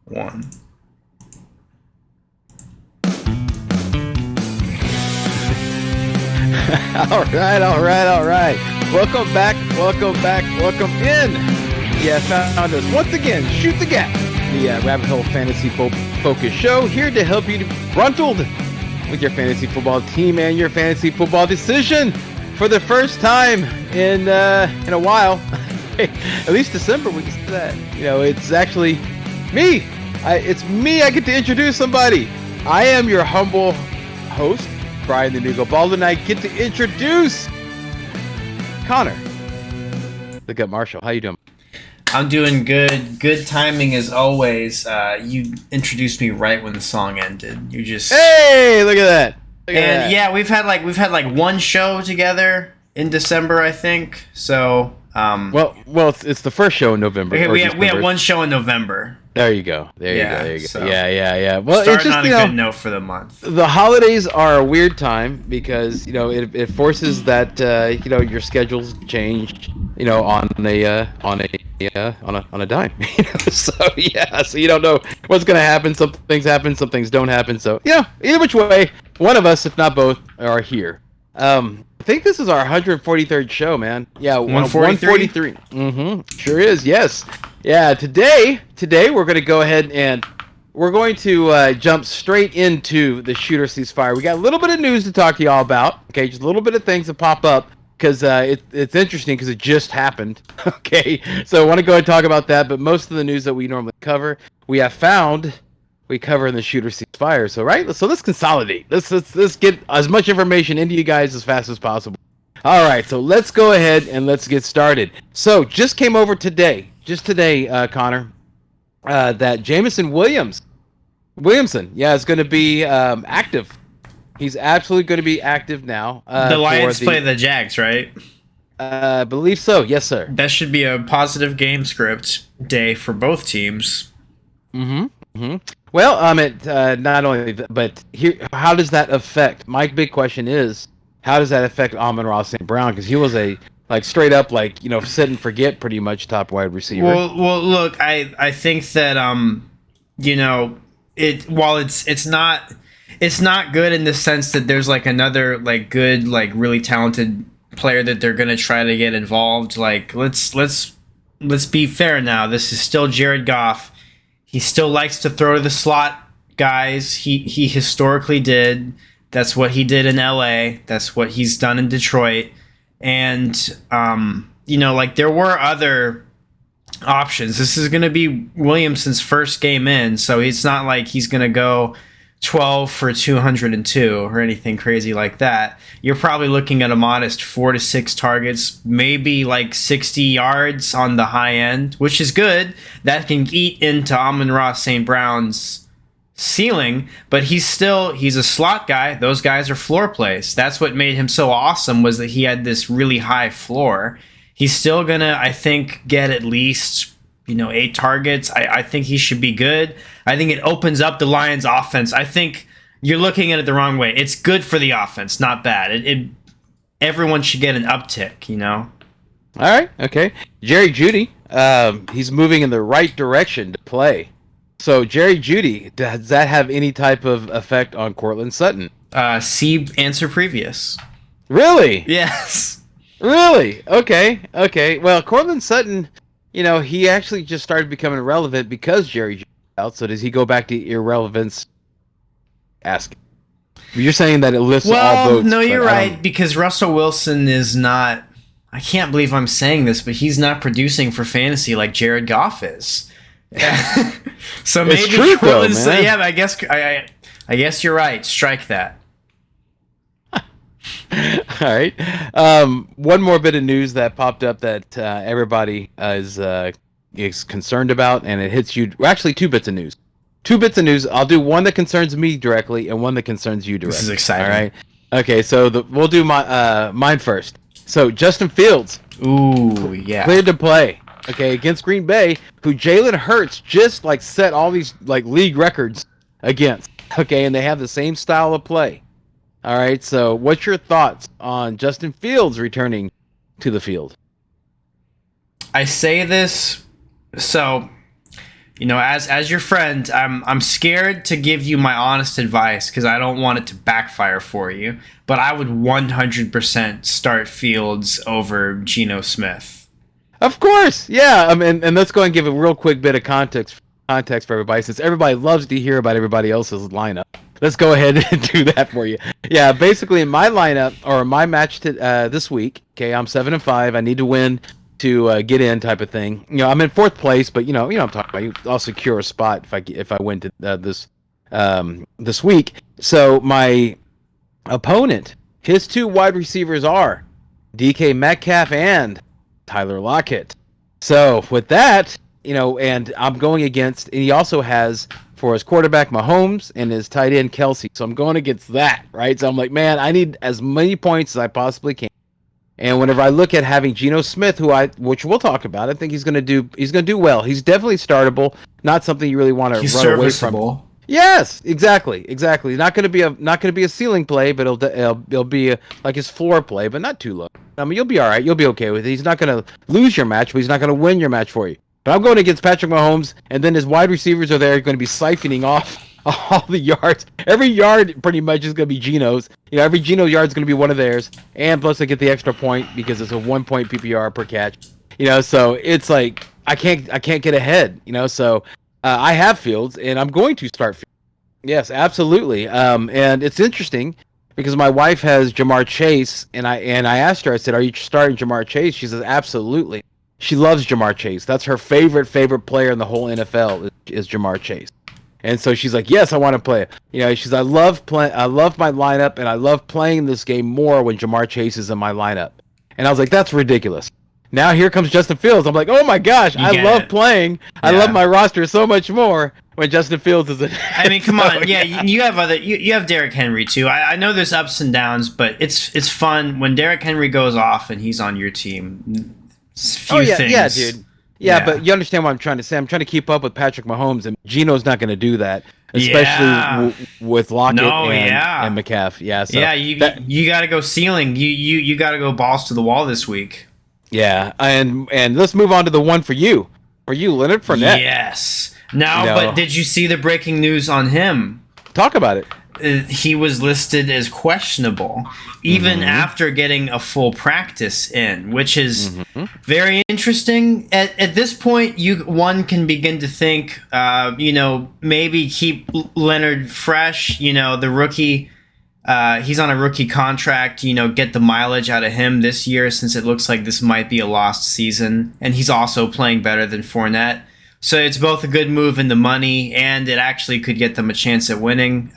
One. All right. Welcome back, welcome in. Yeah, found us once again. Shoot the Gap, the Rabbit Hole Fantasy Focus show, here to help you Bruntled with your fantasy football team and your fantasy football decision for the first time in a while. At least December, we can say that. You know, it's actually me. It's me. I get to introduce somebody. I am your humble host, Brian the Nugo Bald, and I get to introduce Connor, the Gut Marshall. How you doing? I'm doing good. Good timing as always. You introduced me right when the song ended. You just Hey, look at that. Yeah, we've had like one show together in December, I think. So well, it's the first show in November. Okay, we had one show in November. There you go. There you go. So Yeah. Well, starting it's just on a good note for the month. The holidays are a weird time because it forces that your schedules change on a dime. So you don't know what's gonna happen. Some things happen, some things don't happen. So either which way, one of us, if not both, are here. I think this is our 143rd show, man. Yeah, 143. Sure is. Yes. Yeah. Today we're going to go ahead and we're going to jump straight into the Shooter Ceasefire. We got a little bit of news to talk to y'all about. Okay, just a little bit of things that pop up because it's interesting because it just happened. Okay, so I want to go ahead and talk about that. But most of the news that we normally cover, we cover in the Shooter Ceasefire. So let's consolidate. Let's get as much information into you guys as fast as possible. All right, so let's go ahead and let's get started. So just came over today, Connor, that Jameson Williamson, is going to be active. He's absolutely going to be active now. The Lions play the Jags, right? I believe so. Yes, sir. That should be a positive game script day for both teams. Well, not only but here, how does that affect? My big question is, how does that affect Amon-Ra St. Brown? Because he was a straight up sit and forget pretty much top wide receiver. Well, look, I think that while it's not good in the sense that there's another good really talented player that they're gonna try to get involved. Let's be fair now. This is still Jared Goff. He still likes to throw to the slot guys. He historically did. That's what he did in LA. That's what he's done in Detroit. And there were other options. This is going to be Williamson's first game in, so it's not like he's going to go 12 for 202 or anything crazy like that. You're probably looking at a modest 4 to 6 targets, maybe 60 yards on the high end, which is good. That can eat into Amon-Ra St. Brown's ceiling, but he's a slot guy. Those guys are floor plays. That's what made him so awesome, was that he had this really high floor. He's still gonna, I think, get at least 8 targets. I think he should be good. I think it opens up the Lions' offense. I think you're looking at it the wrong way. It's good for the offense, not bad. Everyone should get an uptick, All right, okay. Jerry Jeudy, he's moving in the right direction to play. So Jerry Jeudy, does that have any type of effect on Courtland Sutton? See answer previous. Really? Yes. Really? Okay. Well, Courtland Sutton, he actually just started becoming relevant because Jerry Jeudy's out. So does he go back to irrelevance? Ask. You're saying that it lifts all boats. No, you're right, because Russell Wilson is not. I can't believe I'm saying this, but he's not producing for fantasy like Jared Goff is. So maybe it's true, though, man. Yeah, I guess you're right. Strike that. All right. One more bit of news that popped up that everybody is concerned about, and it hits you. Well, actually, 2 bits of news. 2 bits of news. I'll do one that concerns me directly and one that concerns you directly. This is exciting. All right. Okay, so we'll do mine first. So Justin Fields. Ooh, yeah. Cleared to play. Okay, against Green Bay, who Jalen Hurts just set all these league records against. Okay, and they have the same style of play. All right, so what's your thoughts on Justin Fields returning to the field? I say this, so as your friend, I'm scared to give you my honest advice because I don't want it to backfire for you. But I would 100% start Fields over Geno Smith. Of course, yeah. And let's go and give a real quick bit of context for everybody, since everybody loves to hear about everybody else's lineup. Let's go ahead and do that for you. Yeah, basically in my lineup or my match this week. Okay, I'm 7-5. I need to win to get in, type of thing. I'm in 4th place, but I'm talking about. I'll secure a spot if I win to, this week. So my opponent, his 2 wide receivers are DK Metcalf and Tyler Lockett. So with that, and I'm going against, and he also has for his quarterback Mahomes and his tight end Kelsey. So I'm going against that, right? So I'm like, man, I need as many points as I possibly can. And whenever I look at having Geno Smith, which we'll talk about, I think he's going to do well. He's definitely startable. Not something you really want to run away from. Yes, exactly. Not going to be a ceiling play, but it'll be like his floor play, but not too low. I mean, you'll be all right. You'll be okay with it. He's not going to lose your match, but he's not going to win your match for you. But I'm going against Patrick Mahomes, and then his wide receivers are there, going to be siphoning off all the yards. Every yard pretty much is going to be Geno's. Every Geno yard is going to be one of theirs, and plus they get the extra point because it's a 1-point PPR per catch. So it's like I can't get ahead. So I have Fields, and I'm going to start Fields. Yes, absolutely. And it's interesting because my wife has Jamar Chase, and I asked her, I said, "Are you starting Jamar Chase?" She says, "Absolutely." She loves Jamar Chase. That's her favorite player in the whole NFL is Jamar Chase. And so she's like, "Yes, I want to play it." She's, I love my lineup, and I love playing this game more when Jamar Chase is in my lineup. And I was like, "That's ridiculous." Now here comes Justin Fields. I'm like, "Oh my gosh, I love playing. Yeah. I love my roster so much more when Justin Fields is in." I mean, come on. Yeah, you have you have Derrick Henry too. I know there's ups and downs, but it's fun when Derrick Henry goes off and he's on your team. Yeah, dude. Yeah, but you understand what I'm trying to say. I'm trying to keep up with Patrick Mahomes, and Geno's not going to do that, especially with Lockett and McCaff. Yeah, so you got to go ceiling. You got to go balls to the wall this week. Yeah, and let's move on to the one for you, Leonard Fournette. Yes. Now, but did you see the breaking news on him? Talk about it. He was listed as questionable even after getting a full practice in, which is very interesting. At this point, one can begin to think, maybe keep Leonard fresh. The rookie, he's on a rookie contract. Get the mileage out of him this year, since it looks like this might be a lost season, and he's also playing better than Fournette. So it's both a good move in the money, and it actually could get them a chance at winning.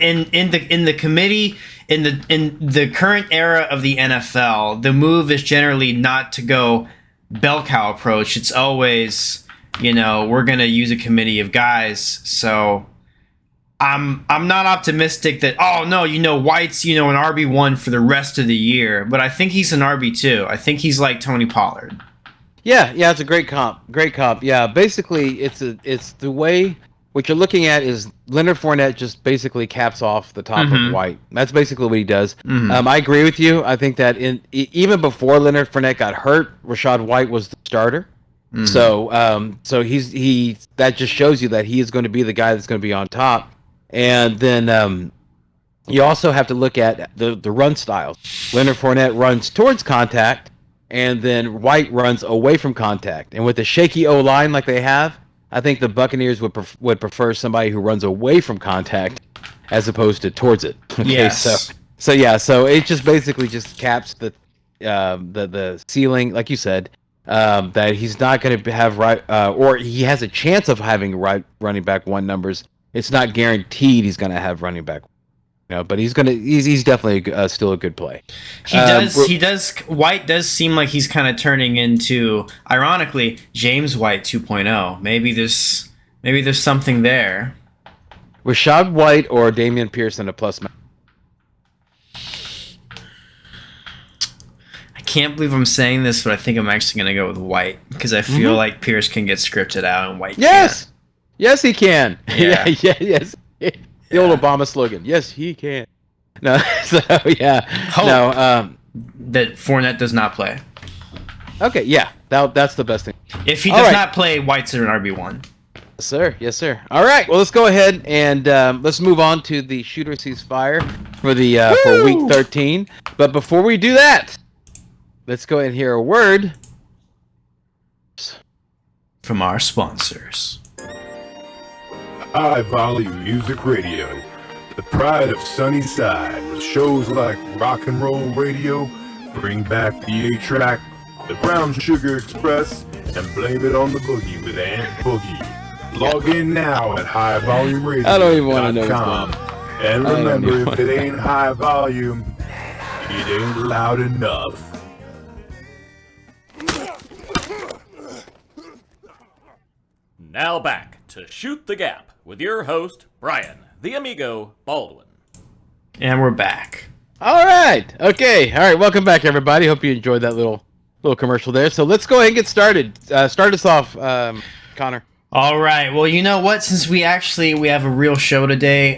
In the committee, in the current era of the NFL, the move is generally not to go bell cow approach. It's always, we're gonna use a committee of guys. So I'm not optimistic that White's an RB1 for the rest of the year, but I think he's an RB2. I think he's like Tony Pollard. Yeah, it's a great comp. Yeah, basically, it's the way. What you're looking at is Leonard Fournette just basically caps off the top of White. That's basically what he does. I agree with you. I think that even before Leonard Fournette got hurt, Rachaad White was the starter. So that just shows you that he is going to be the guy that's going to be on top. And then you also have to look at the run styles. Leonard Fournette runs towards contact, and then White runs away from contact. And with the shaky O-line like they have, I think the Buccaneers would prefer somebody who runs away from contact as opposed to towards it. Okay, yes. So it just basically just caps the ceiling, like you said, that he's not going to have or he has a chance of having running back one numbers. It's not guaranteed he's going to have running back. But he's definitely still a good play. He does. White does seem like he's kind of turning into, ironically, James White 2.0. Maybe there's something there. Rachaad White or Damian Pierce in a plus. I can't believe I'm saying this, but I think I'm actually going to go with White because I feel like Pierce can get scripted out and White can't. Yes, he can. Yeah. Yes. The old Obama slogan. Yes, he can. No, so yeah. Hope that Fournette does not play. Okay, yeah, that's the best thing. If he All does right. not play, White's an RB1. Yes, sir. Yes, sir. All right. Well, let's go ahead and let's move on to the Shooter Sees Fire for the for week 13. But before we do that, let's go ahead and hear a word From our sponsors. High Volume Music Radio, the pride of Sunnyside, with shows like Rock and Roll Radio, Bring Back the A-Track, the Brown Sugar Express, and Blame It on the Boogie with Aunt Boogie. Log in now at highvolumeradio.com. I don't even want to know what's going on. And I don't remember, even if it ain't high volume, it ain't loud enough. Now back to Shoot the Gap with your host, Brian, the Amigo Baldwin. And we're back. All right. Okay. All right. Welcome back, everybody. Hope you enjoyed that little commercial there. So let's go ahead and get started. Start us off, Connor. All right. Well, you know what? Since we have a real show today,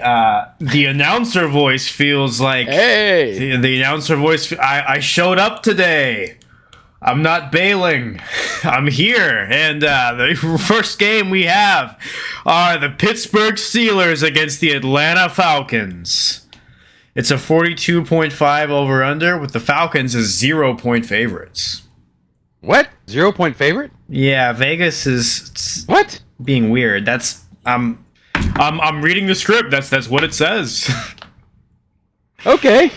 the announcer voice feels like Hey. the announcer voice. I showed up today. I'm not bailing. I'm here. And the first game we have are the Pittsburgh Steelers against the Atlanta Falcons. It's a 42.5 over-under with the Falcons as 0-point favorites. What? 0-point favorite? Yeah, Vegas is What? being weird. That's I'm reading the script. That's what it says. Okay.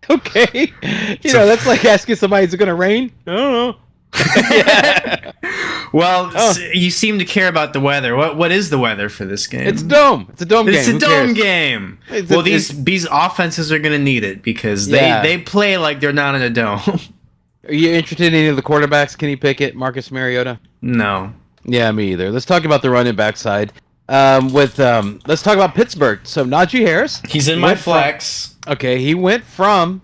Okay. You know, that's like asking somebody, is it going to rain? I don't know. Well, Oh. you seem to care about the weather. What is the weather for this game? It's a dome. It's a dome game. It's a Who dome cares? game. It's Well, a- these offenses are going to need it because Yeah. they play like they're not in a dome. Are you interested in any of the quarterbacks? Kenny Pickett, Marcus Mariota? No. Yeah, me either. Let's talk about the running back side. Let's talk about Pittsburgh. So Najee Harris. He's in my went from- flex. Okay, he went from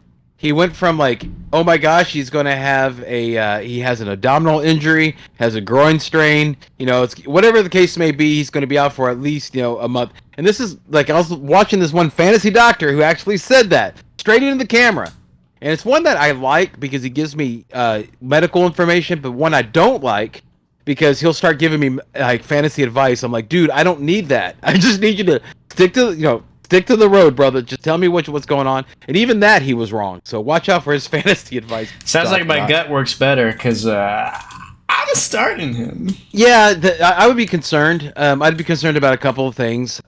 like, oh my gosh, he's going to have he has an abdominal injury, has a groin strain, it's whatever the case may be, he's going to be out for at least, a month. And this is like, I was watching this one fantasy doctor who actually said that straight into the camera. And it's one that I like because he gives me medical information, but one I don't like because he'll start giving me like fantasy advice. I'm like, dude, I don't need that. I just need you to stick to the road, brother. Just tell me what's going on. And even that, he was wrong. So watch out for his fantasy advice. Sounds like my gut works better because I'm starting him. Yeah, I would be concerned. I'd be concerned about a couple of things.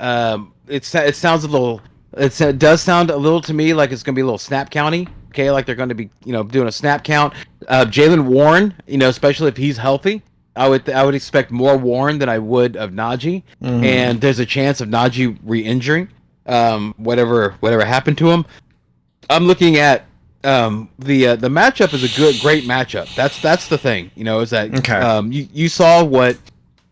It sounds a little. It does sound a little to me like it's going to be a little snap county. Okay, like they're going to be doing a snap count. Jalen Warren, especially if he's healthy. I would expect more Warren than I would of Najee, and there's a chance of Najee re-injuring. Whatever happened to him. I'm looking at the matchup is a great matchup. That's the thing, is that Okay. You saw what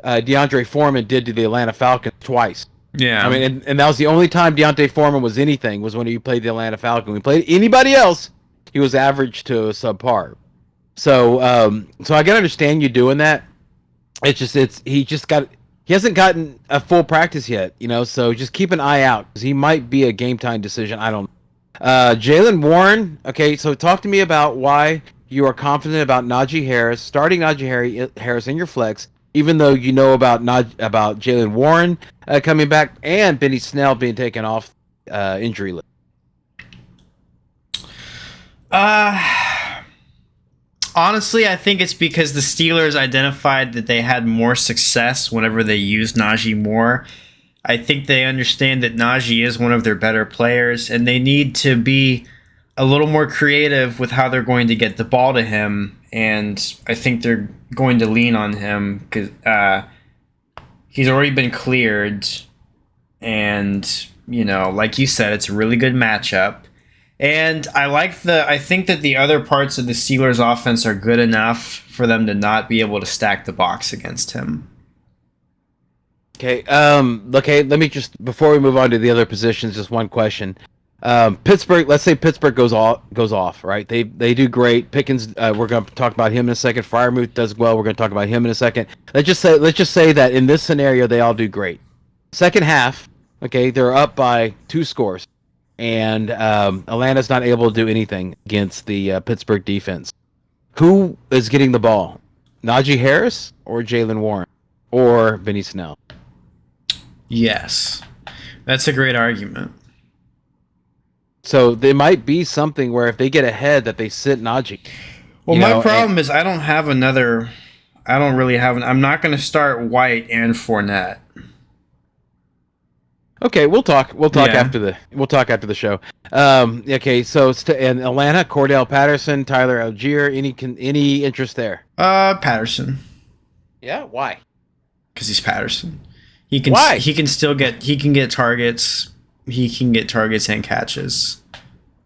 DeAndre Foreman did to the Atlanta Falcons twice. Yeah. I mean, and that was the only time Deontay Foreman was anything was when he played the Atlanta Falcons. When he played anybody else, he was average to subpar. So I can understand you doing that. He hasn't gotten a full practice yet, so just keep an eye out because he might be a game time decision. I don't know. Jalen Warren. Okay, so talk to me about why you are confident about Najee Harris, starting Najee Harris in your flex, even though you know about Jalen Warren coming back and Benny Snell being taken off injury list. Honestly, I think it's because the Steelers identified that they had more success whenever they used Najee more. I think they understand that Najee is one of their better players, and they need to be a little more creative with how they're going to get the ball to him. And I think they're going to lean on him because he's already been cleared. And, like you said, it's a really good matchup. And I think that the other parts of the Steelers offense are good enough for them to not be able to stack the box against him. Okay. Let me just, before we move on to the other positions, just one question. Pittsburgh. Let's say Pittsburgh goes off. Right? They do great. Pickens. We're going to talk about him in a second. Freiermuth does well. We're going to talk about him in a second. Let's just say that in this scenario, they all do great. Second half. Okay, they're up by 2 scores. And Atlanta's not able to do anything against the Pittsburgh defense. who is getting the ball? Najee Harris or Jalen Warren or Benny Snell? Yes. That's a great argument. So there might be something where if they get ahead that they sit Najee. Well, my problem is I don't have another. I don't really have. I'm not going to start White and Fournette. Okay, we'll talk. We'll talk Yeah. after the show. Okay, so it's in Atlanta, Cordell Patterson, Tyler Algier. Any interest there? Patterson. Yeah, why? Because he's Patterson. He can. Why? He can still get. He can get targets. He can get targets and catches.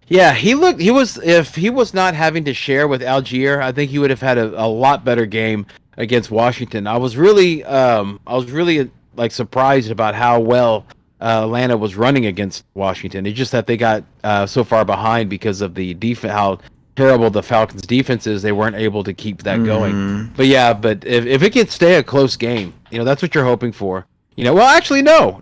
Yeah, if he was not having to share with Algier, I think he would have had a lot better game against Washington. I was really like surprised about how well Atlanta was running against Washington. It's just that they got so far behind because of the defense, how terrible the Falcons' defense is. They weren't able to keep that going. But yeah, if it can stay a close game, that's what you're hoping for. Well, actually, no.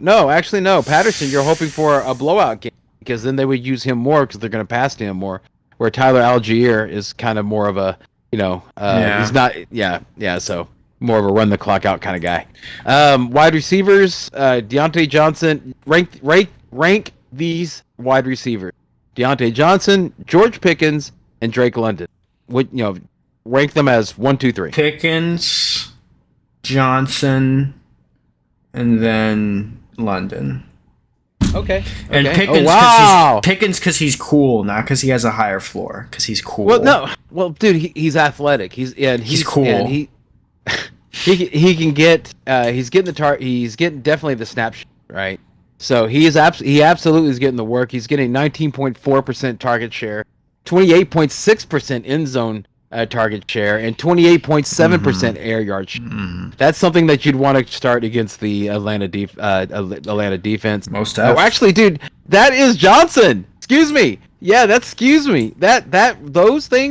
Patterson, you're hoping for a blowout game because then they would use him more because they're going to pass to him more. Where Tyler Algier is kind of more of a, he's not, so more of a run the clock out kind of guy. Wide receivers, Deontay Johnson. Rank these wide receivers: Deontay Johnson, George Pickens, and Drake London. Rank them as 1, 2, 3. Pickens, Johnson, and then London. Okay. And Pickens, Pickens because he's cool, not because he has a higher floor. Because he's cool. Well, no. Well, dude, he's athletic. He's cool. And he can get. He's getting He's getting definitely the snapshot, right? So he absolutely is getting the work. He's getting 19.4% target share, 28.6% end zone target share, and 28.7% air yard share. That's something that you'd want to start against the Atlanta defense. Most definitely. Oh, actually, dude, that is Johnson. Excuse me. Yeah, those things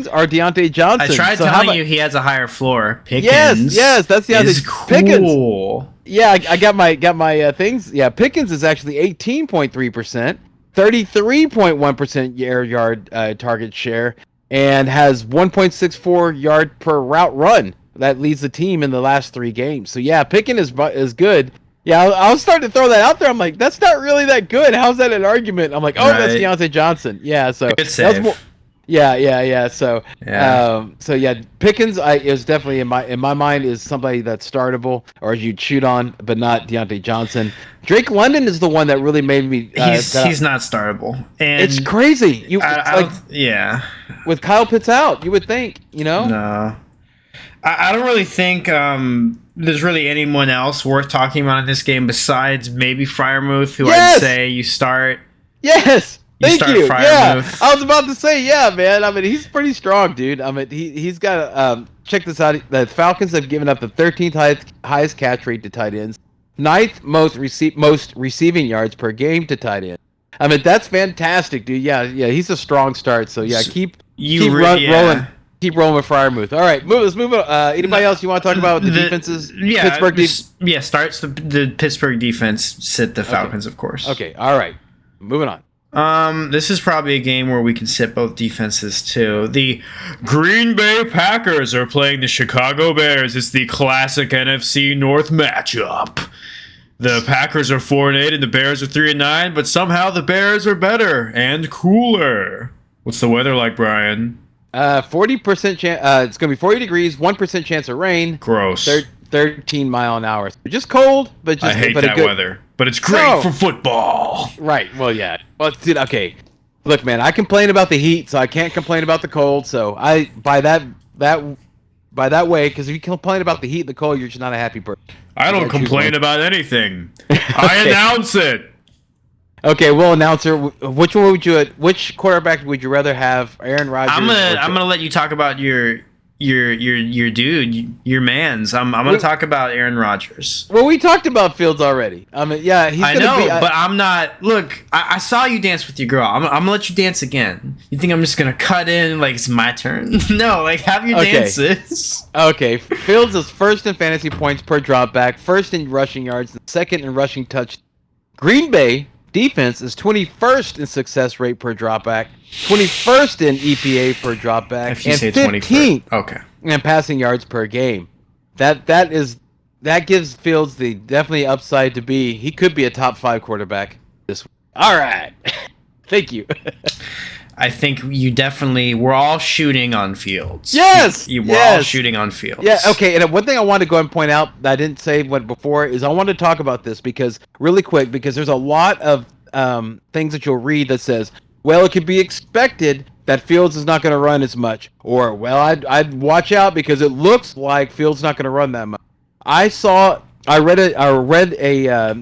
are Deontay Johnson. I tried telling you he has a higher floor. Pickens. Yes, that's Deontay. Is cool. Pickens. Yeah, I got my things. Yeah, Pickens is actually 18.3%, 33.1% air yard target share, and has 1.64 yard per route run. That leads the team in the last 3 games. So yeah, Pickens is good. Yeah, I was starting to throw that out there. I'm like, that's not really that good. How's that an argument? I'm like, that's Deontay Johnson. Yeah, so good save. Yeah. So yeah. Pickens is definitely in my mind is somebody that's startable or you'd shoot on, but not Deontay Johnson. Drake London is the one that really made me. He's not startable, and it's crazy. With Kyle Pitts out, you would think, No, I don't really think there's really anyone else worth talking about in this game besides maybe Freiermuth, who I'd say you start. Yes. Thank you. Freiermuth. Yeah, I was about to say, yeah, man. I mean, he's pretty strong, dude. I mean, he's got check this out. The Falcons have given up the 13th highest catch rate to tight ends, 9th most receiving yards per game to tight end. I mean, that's fantastic, dude. Yeah. He's a strong start. So yeah, keep rolling. Keep rolling with Freiermuth. All right, let's move on. Anybody else you want to talk about the defenses? Yeah, Pittsburgh starts the Pittsburgh defense. Sit the Falcons, of course. Okay, all right. Moving on. This is probably a game where we can sit both defenses too. The Green Bay Packers are playing the Chicago Bears. It's the classic NFC North matchup. The Packers are 4-8 and the Bears are 3-9, but somehow the Bears are better and cooler. What's the weather like, Brian? 40% chance. It's gonna be 40 degrees, 1% chance of rain. Gross. 13 mile an hour. Just cold, but just I hate that weather. But it's great for football. Right. Well, yeah. Well, dude. Okay. Look, man. I complain about the heat, so I can't complain about the cold. So by that way, because if you complain about the heat and the cold, you're just not a happy person. I don't complain about anything. I announce it. Okay, well, announcer, which quarterback would you rather have, Aaron Rodgers? I'm gonna let you talk about your dude, your man's. I'm gonna talk about Aaron Rodgers. Well, we talked about Fields already. I mean, yeah, he's gonna be. But I'm not. Look, I saw you dance with your girl. I'm gonna let you dance again. You think I'm just gonna cut in like it's my turn? No, like have your dances. Okay, Fields is first in fantasy points per dropback, first in rushing yards, and second in rushing touch. Green Bay defense is 21st in success rate per dropback, 21st in EPA per dropback, If you and say 15th 21st. Okay. in passing yards per game. That gives Fields the definitely upside to be. He could be a top 5 quarterback this week. All right. Thank you. I think we're all shooting on Fields. Yes! We're all shooting on Fields. Yeah, okay, and one thing I want to go and point out that I didn't say before is I want to talk about this because there's a lot of things that you'll read that says, well, it could be expected that Fields is not going to run as much, or well, I'd watch out because it looks like Fields not going to run that much. I read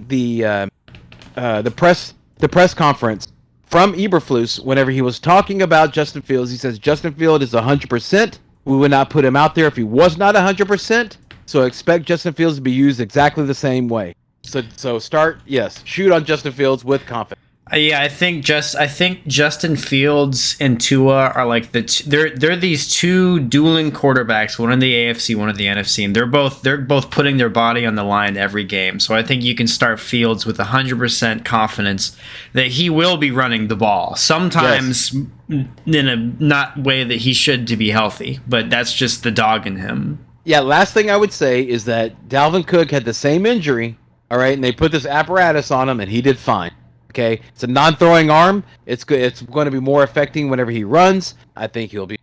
the press conference from Eberflus whenever he was talking about Justin Fields. He says Justin Fields is 100%. We would not put him out there if he was not 100%. So expect Justin Fields to be used exactly the same way. So shoot on Justin Fields with confidence. Yeah, I think Justin Fields and Tua are like they're these two dueling quarterbacks, one in the AFC, one in the NFC, and they're both putting their body on the line every game. So I think you can start Fields with 100% confidence that he will be running the ball. Sometimes in a not way that he should to be healthy, but that's just the dog in him. Yeah, last thing I would say is that Dalvin Cook had the same injury, all right, and they put this apparatus on him, and he did fine. Okay, it's a non-throwing arm. It's good. It's going to be more affecting whenever he runs. I think he'll be.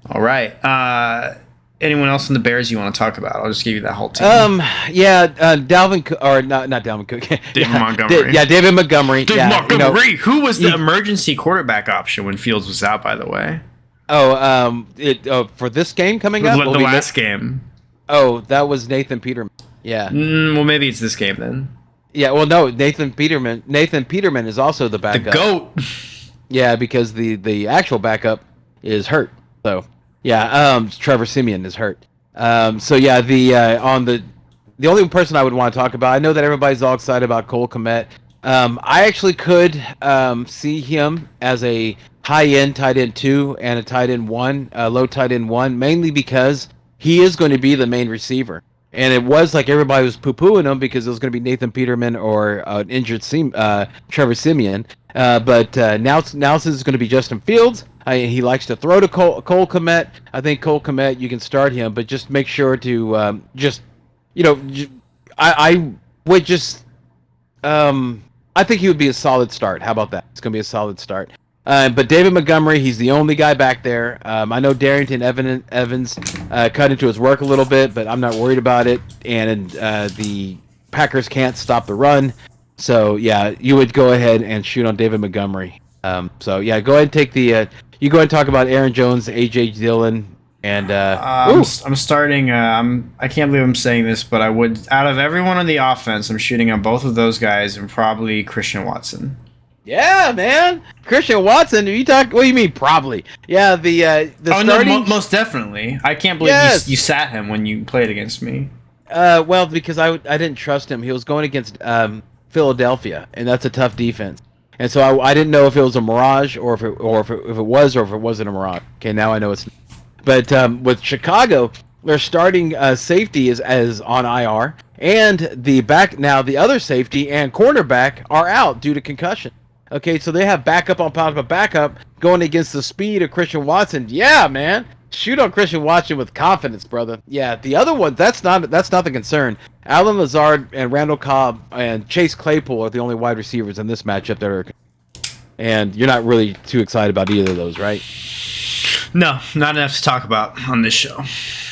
All right. Anyone else in the Bears you want to talk about? I'll just give you that whole team. Dalvin Cook, or not Dalvin Cook. David Montgomery. David Montgomery. David Montgomery, who was the emergency quarterback option when Fields was out, by the way. For this game coming up, the last game. Oh, that was Nathan Peterman. Yeah. Well, maybe it's this game then. Yeah, well, no, Nathan Peterman is also the backup. The GOAT. Yeah, because the actual backup is hurt. So, yeah, Trevor Siemian is hurt. The only person I would want to talk about, I know that everybody's all excited about Cole Kmet. I actually could see him as a high-end tight end 2 and a tight end 1, low tight end 1, mainly because he is going to be the main receiver. And it was like everybody was poo-pooing him because it was going to be Nathan Peterman or an injured Trevor Siemian. But now since it's going to be Justin Fields, he likes to throw to Cole Kmet. I think Cole Kmet, you can start him, but just make sure to I think he would be a solid start. How about that? It's going to be a solid start. But David Montgomery, he's the only guy back there. I know Darrington Evans cut into his work a little bit, but I'm not worried about it. And the Packers can't stop the run. So, yeah, you would go ahead and shoot on David Montgomery. Go ahead and take the you go ahead and talk about Aaron Jones, A.J. Dillon, and I'm starting. I can't believe I'm saying this, but I would, out of everyone on the offense, I'm shooting on both of those guys and probably Christian Yeah, man, Christian Watson. What do you mean? Probably. Yeah, most definitely. I can't believe you sat him when you played against me. Well, because I didn't trust him. He was going against Philadelphia, and that's a tough defense. And so I didn't know if it was a mirage or if it wasn't a mirage. Okay, now I know it's. But with Chicago, their starting safety is on IR, and the other safety and cornerback are out due to concussion. Okay, so they have backup on top of backup going against the speed of Christian Watson. Yeah, man. Shoot on Christian Watson with confidence, brother. Yeah, the other one, that's not the concern. Alan Lazard and Randall Cobb and Chase Claypool are the only wide receivers in this matchup that are. And you're not really too excited about either of those, right? No, not enough to talk about on this show.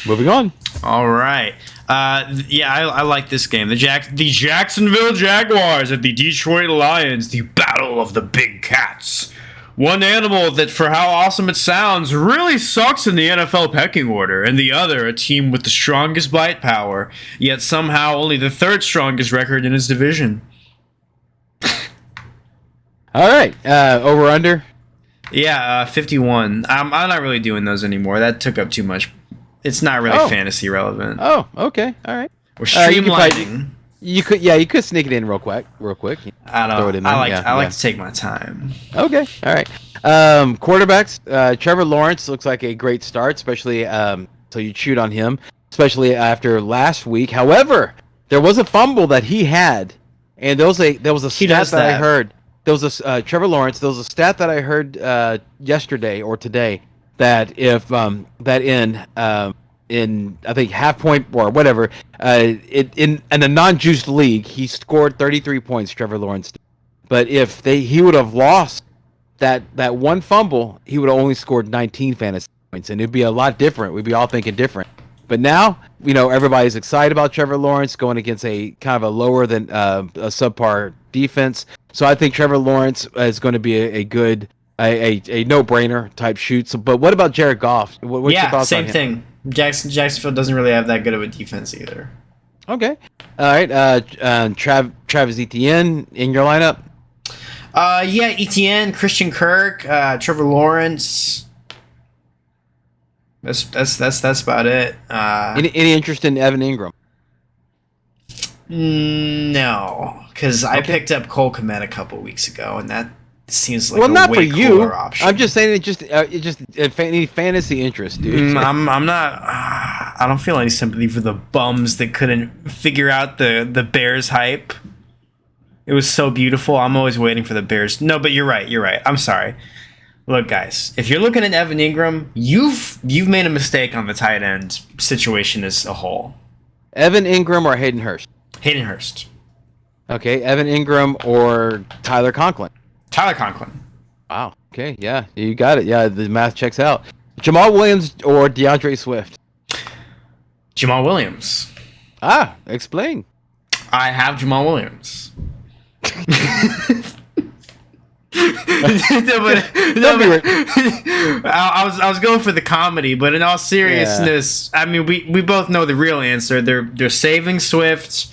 Moving on. All right. I like this game. The Jacksonville Jaguars at the Detroit Lions. The battle of the big cats. One animal that, for how awesome it sounds, really sucks in the NFL pecking order, and the other a team with the strongest bite power, yet somehow only the third strongest record in its division. All right. Over under? Yeah, 51. I'm not really doing those anymore. That took up too much. It's not really fantasy relevant. Oh, okay. All right. We're streamlining. You could sneak it in real quick. I don't know. Throw it in there. I like to take my time. Okay. All right. Quarterbacks. Trevor Lawrence looks like a great start, especially so you shoot on him, especially after last week. However, there was a fumble that he had, And there was a He stat does that I that. heard. There was a Trevor Lawrence. There was a stat that I heard yesterday or today that if that in I think half point or whatever in a non-juiced league, he scored 33 points. Trevor Lawrence, but if he would have lost that one fumble, he would have only scored 19 fantasy points, and it'd be a lot different. We'd be all thinking different. But now, everybody's excited about Trevor Lawrence going against a kind of a lower than a subpar defense. So I think Trevor Lawrence is going to be a good, a no-brainer type shoot. So, but what about Jared Goff? What's your thoughts on same him? thing. Jacksonville doesn't really have that good of a defense either. Okay. All right. Travis Etienne in your lineup? Yeah, Etienne, Christian Kirk, Trevor Lawrence. That's about it. Any interest in Evan Ingram? No, because I picked up Cole Kmet a couple weeks ago, and that seems like Not way for you. cooler option. I'm just saying it just any fantasy interest, dude. I'm not. I don't feel any sympathy for the bums that couldn't figure out the Bears hype. It was so beautiful. I'm always waiting for the Bears. No, but you're right. I'm sorry. Look, guys, if you're looking at Evan Ingram, you've made a mistake on the tight end situation as a whole. Evan Ingram or Hayden Hurst? Hayden Hurst. Okay, Evan Ingram or Tyler Conklin? Tyler Conklin. Wow. Okay, yeah, you got it. Yeah, the math checks out. Jamal Williams or DeAndre Swift? Jamal Williams. Explain. I have Jamal Williams. I was going for the comedy, but in all seriousness, I mean, we both know the real answer. They're saving Swift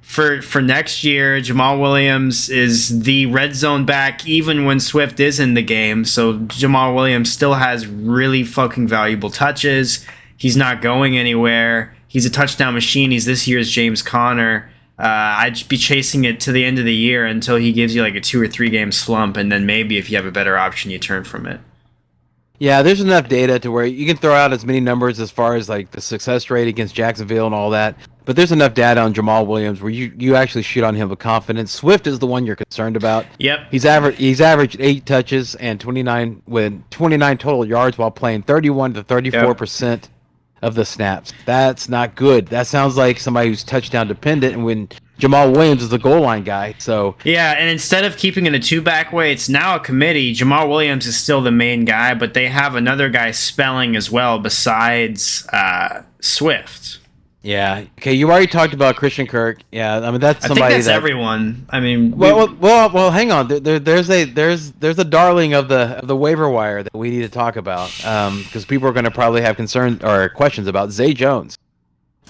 for next year. Jamal Williams is the red zone back even when Swift is in the game. So Jamal Williams still has really fucking valuable touches. He's not going anywhere. He's a touchdown machine. He's this year's James Conner. I'd be chasing it to the end of the year until he gives you like a 2 or 3 game slump, and then maybe if you have a better option, you turn from it. Yeah, there's enough data to where you can throw out as many numbers as far as like the success rate against Jacksonville and all that, but there's enough data on Jamal Williams where you actually shoot on him with confidence. Swift is the one you're concerned about. Yep. He's averaged 8 touches and 29 total yards while playing 31 to 34% of the snaps. That's not good. That sounds like somebody who's touchdown dependent, and when Jamal Williams is the goal line guy. So yeah, and instead of keeping it a 2-back way, it's now a committee. Jamal Williams is still the main guy, but they have another guy spelling as well besides Swift. yeah, okay. You already talked about Christian Kirk. Yeah, I mean that's somebody I think that's that everyone. I mean, well. Hang on. There's a darling of the waiver wire that we need to talk about because people are going to probably have concerns or questions about Zay Jones.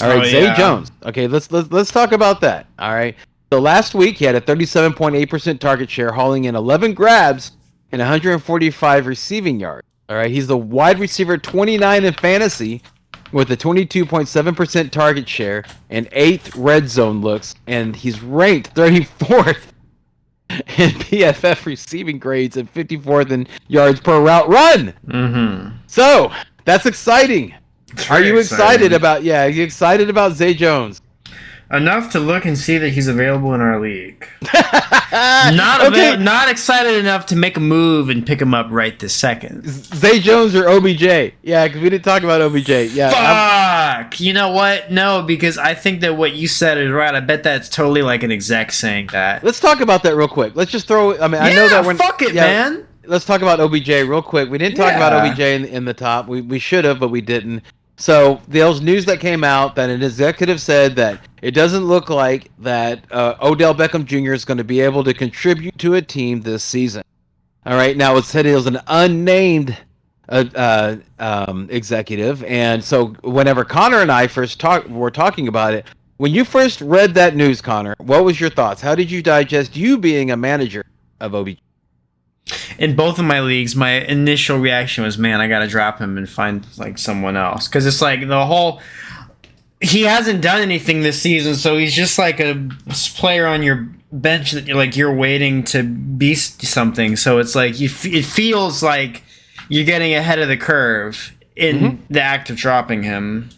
All right, Zay Jones. Okay, let's talk about that. All right. So last week he had a 37.8% target share, hauling in 11 grabs and 145 receiving yards. All right, he's the wide receiver 29 in fantasy, with a 22.7% target share and 8th red zone looks, and he's ranked 34th in PFF receiving grades and 54th in yards per route run. mm-hmm. So that's exciting. Are you excited exciting. Are you excited about Zay Jones? Enough to look and see that he's available in our league. Okay. Not excited enough to make a move and pick him up right this second. Zay Jones or OBJ? Yeah, because we didn't talk about OBJ. Yeah. Fuck! You know what? No, because I think that what you said is right. I bet that's totally like an exec saying that. Let's talk about that real quick. Let's just throw. I mean, I know that fuck it, man. Let's talk about OBJ real quick. We didn't talk about OBJ in the top. We should have, but we didn't. So there's news that came out that an executive said that it doesn't look like that Odell Beckham Jr. is going to be able to contribute to a team this season. All right. Now it said it was an unnamed executive, and so whenever Connor and I first were talking about it, when you first read that news, Connor, what was your thoughts? How did you digest you being a manager of OBJ? In both of my leagues, my initial reaction was, man, I gotta drop him and find like someone else, because it's like the whole he hasn't done anything this season, so he's just like a player on your bench that you're waiting to be something. So it's like it feels like you're getting ahead of the curve in the act of dropping him.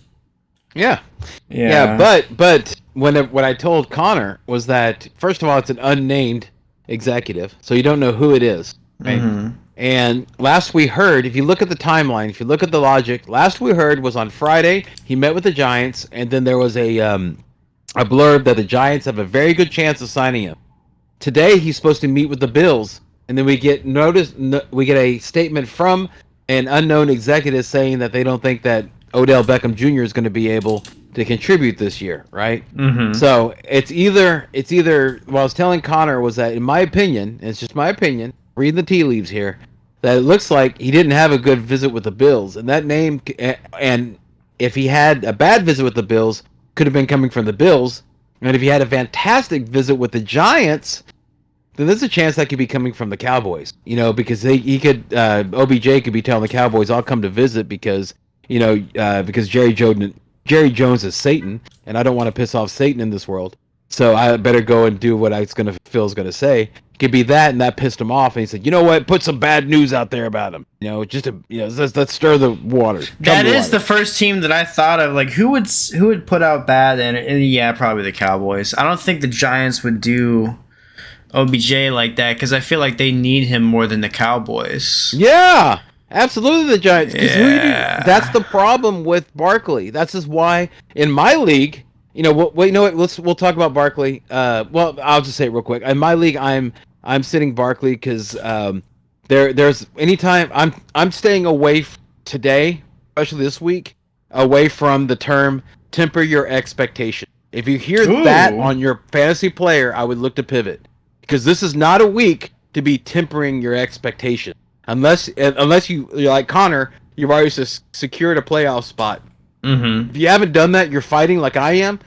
Yeah, Yeah, but when I told Connor was that, first of all, it's an unnamed executive, so you don't know who it is, right? Mm-hmm. And last we heard, if you look at the timeline, if you look at the logic, last we heard was on Friday he met with the Giants, and then there was a blurb that the Giants have a very good chance of signing him. Today he's supposed to meet with the Bills, and then we get a statement from an unknown executive saying that they don't think that Odell Beckham Jr. is going to be able to contribute this year, right? Mm-hmm. So it's either what I was telling Connor was that, in my opinion, and it's just my opinion, reading the tea leaves here, that it looks like he didn't have a good visit with the Bills, and that name, and if he had a bad visit with the Bills, could have been coming from the Bills, and if he had a fantastic visit with the Giants, then there's a chance that could be coming from the Cowboys, because OBJ could be telling the Cowboys, "I'll come to visit because because Jerry Jones is Satan, and I don't want to piss off Satan in this world, so I better go and do what Phil's gonna say." Could be that, and that pissed him off, and he said, "You know what? Put some bad news out there about him. Let's stir the water." That is the first team that I thought of. Like, who would put out bad? And yeah, probably the Cowboys. I don't think the Giants would do OBJ like that because I feel like they need him more than the Cowboys. Yeah, absolutely, the Giants. Yeah. That's the problem with Barkley. That's just why in my league, we'll talk about Barkley. Well, I'll just say it real quick. In my league, I'm sitting Barkley because there's anytime I'm staying away today, especially this week, away from the term temper your expectation. If you hear that on your fantasy player, I would look to pivot. Because this is not a week to be tempering your expectation. Unless you're like Connor, you've already secured a playoff spot. Mm-hmm. If you haven't done that, you're fighting like I am.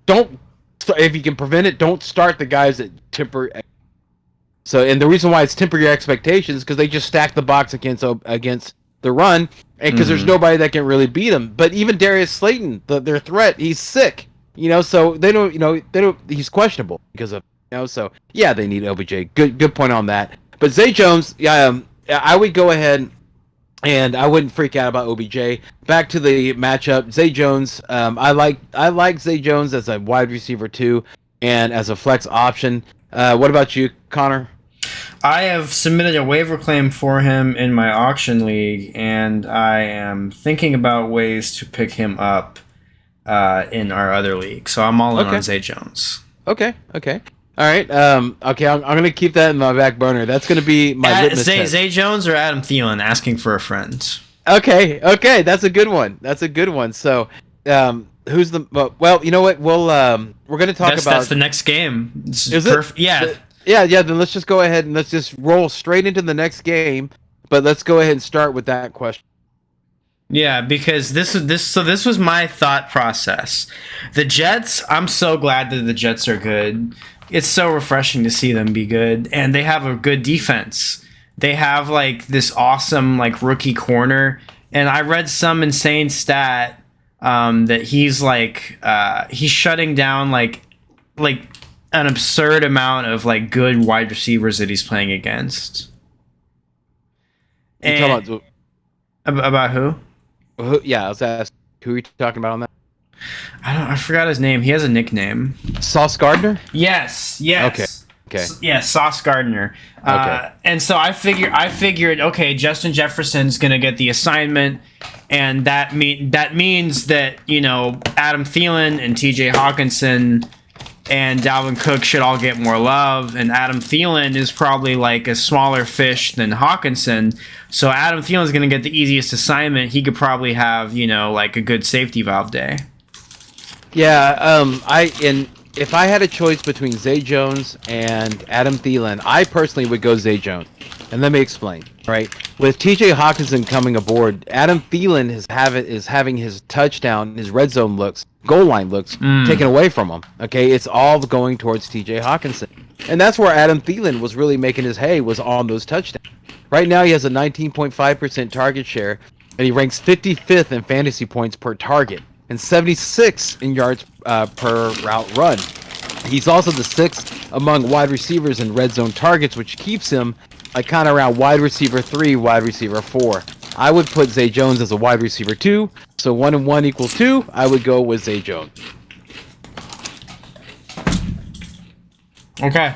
If you can prevent it, don't start the guys that temper. So, and the reason why it's temper your expectations is because they just stack the box against the run, and because there's nobody that can really beat them. But even Darius Slayton, their threat, he's sick. So they don't. He's questionable because of. So yeah, they need OBJ. Good point on that. But Zay Jones, I would go ahead and I wouldn't freak out about OBJ. Back to the matchup, Zay Jones. I like Zay Jones as a wide receiver too, and as a flex option. What about you, Connor? I have submitted a waiver claim for him in my auction league, and I am thinking about ways to pick him up in our other league. So I'm all in on Zay Jones. Okay. All right. Okay. I'm gonna keep that in my back burner. That's gonna be my litmus test. Zay Jones or Adam Thielen asking for a friend. Okay. That's a good one. So, who's the? Well, you know what? We're gonna talk about. That's the next game. Is it? Yeah. Yeah. Then let's just go ahead and let's just roll straight into the next game. But let's go ahead and start with that question. Yeah, because this was my thought process. The Jets. I'm so glad that the Jets are good. It's so refreshing to see them be good, and they have a good defense. They have like this awesome like rookie corner, and I read some insane stat that he's shutting down like an absurd amount of like good wide receivers that he's playing against. And about who? Yeah, I was asking who are you talking about on that? I forgot his name. He has a nickname. Sauce Gardner? Yes. Okay. Yeah, Sauce Gardner. Okay. And so I figured, okay, Justin Jefferson's gonna get the assignment, and that means that Adam Thielen and T.J. Hawkinson and Dalvin Cook should all get more love, and Adam Thielen is probably like a smaller fish than Hawkinson, so Adam Thielen's gonna get the easiest assignment. He could probably have like a good safety valve day. Yeah, if I had a choice between Zay Jones and Adam Thielen, I personally would go Zay Jones. And let me explain, right? With TJ Hawkinson coming aboard, Adam Thielen is having his touchdown, his red zone looks, goal line looks, taken away from him. Okay, it's all going towards TJ Hawkinson. And that's where Adam Thielen was really making his hay, was on those touchdowns. Right now he has a 19.5% target share, and he ranks 55th in fantasy points per target, and 76 in yards per route run. He's also the 6th among wide receivers in red zone targets, which keeps him kind of around wide receiver 3, wide receiver 4. I would put Zay Jones as a wide receiver 2. So 1 and 1 equals 2. I would go with Zay Jones. Okay,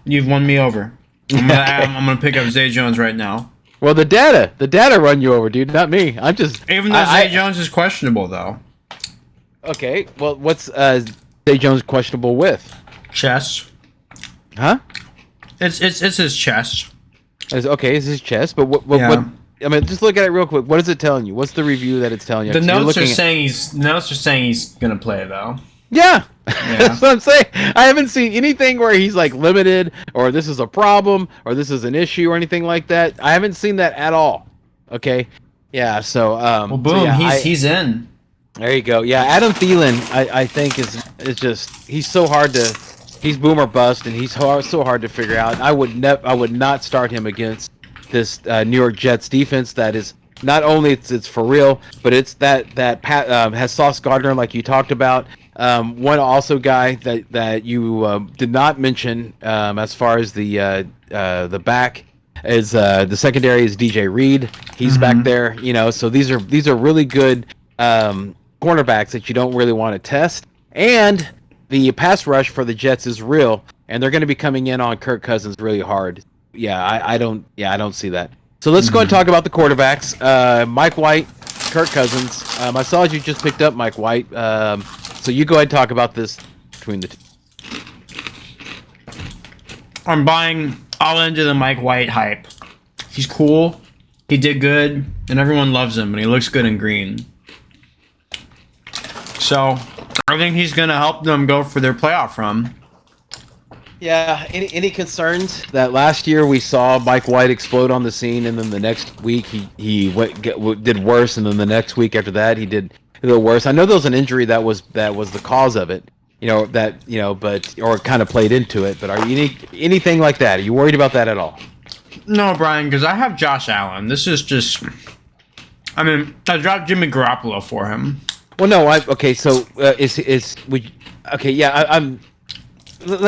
you've won me over. I'm gonna pick up Zay Jones right now. Well, the data run you over, dude, not me. I'm just Even though Zay Jones is questionable, though. Okay. Well, what's Zay Jones questionable with? Chest. Huh? It's his chest. It's his chest. But what? I mean, just look at it real quick. What is it telling you? What's the review that it's telling you? The notes are saying he's gonna play though. Yeah. That's what I'm saying. I haven't seen anything where he's like limited, or this is a problem, or this is an issue, or anything like that. I haven't seen that at all. Okay. Yeah. So well, boom. So yeah, he's in. There you go. Yeah, Adam Thielen, I think is just he's so hard to he's boom or bust, and he's so hard to figure out. I would not start him against this New York Jets defense that is not only it's for real, but it's that has Sauce Gardner like you talked about. One also guy that you did not mention as far as the back is the secondary is DJ Reed. He's back there, So these are really good cornerbacks that you don't really want to test. And the pass rush for the Jets is real, and they're going to be coming in on Kirk Cousins really hard. I don't see that. So let's go and talk about the quarterbacks. Mike White, Kirk Cousins. I saw you just picked up Mike White. So you go ahead and talk about this between the two. I'm buying all into the Mike White hype. He's cool. He did good, and everyone loves him, and he looks good in green. So I think he's going to help them go for their playoff run. Yeah. Any concerns that last year we saw Mike White explode on the scene, and then the next week he did worse, and then the next week after that he did a little worse. I know there was an injury that was the cause of it, or kind of played into it. But are you anything like that? Are you worried about that at all? No, Brian, because I have Josh Allen. This is just, I dropped Jimmy Garoppolo for him. Well, no, okay. So let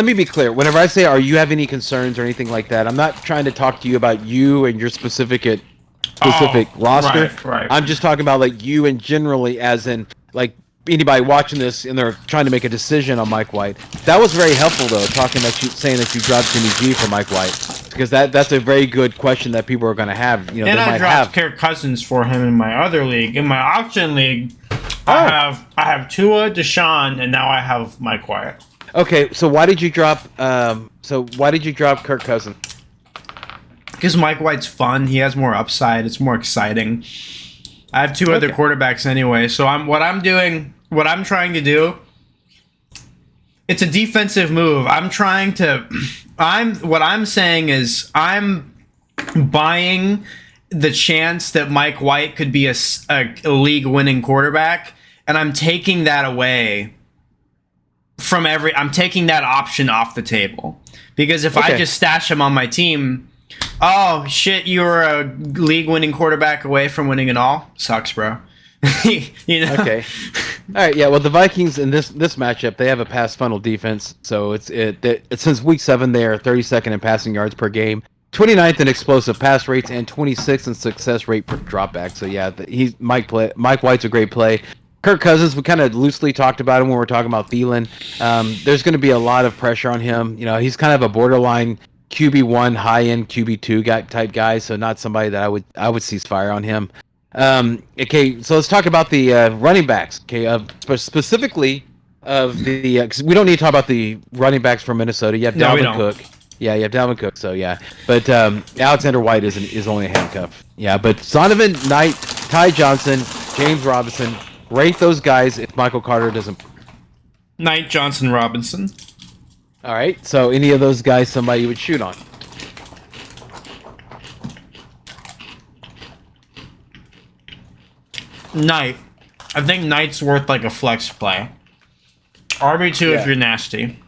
me be clear. Whenever I say, "Are you have any concerns or anything like that?" I'm not trying to talk to you about you and your specific roster. Right. I'm just talking about like you and generally, as in like anybody watching this and they're trying to make a decision on Mike White. That was very helpful though, saying that you dropped Jimmy G for Mike White, because that's a very good question that people are going to have. And I dropped Kirk Cousins for him in my other league. In my auction league, I have Tua, Deshaun, and now I have Mike White. Okay, so why did you drop? Kirk Cousins? Because Mike White's fun. He has more upside. It's more exciting. I have two other quarterbacks anyway. So what I'm trying to do. It's a defensive move. What I'm saying is I'm buying the chance that Mike White could be a league-winning quarterback, and I'm taking that away from I'm taking that option off the table. Because if I just stash him on my team, oh shit, you were a league-winning quarterback away from winning it all. Sucks, bro. Okay. All right. Yeah. Well, the Vikings in this matchup, they have a pass funnel defense. So it's since week 7, they are 32nd in passing yards per game, 29th in explosive pass rates, and 26th in success rate per dropback. So yeah, Mike White's a great play. Kirk Cousins, we kind of loosely talked about him when we were talking about Thielen. There's going to be a lot of pressure on him. He's kind of a borderline QB1, high-end QB2 type guy, so not somebody that I would cease fire on him. Okay, so let's talk about the running backs. Okay, specifically of the 'cause we don't need to talk about the running backs from Minnesota. You have Dalvin Cook. Yeah, you have Dalvin Cook. So yeah, but Alexander White is only a handcuff. Yeah, but Zonovan, Knight, Ty Johnson, James Robinson. Rank those guys if Michael Carter doesn't. Knight, Johnson, Robinson. All right. So any of those guys, somebody you would shoot on. Knight. I think Knight's worth like a flex play. RB2 if you're nasty.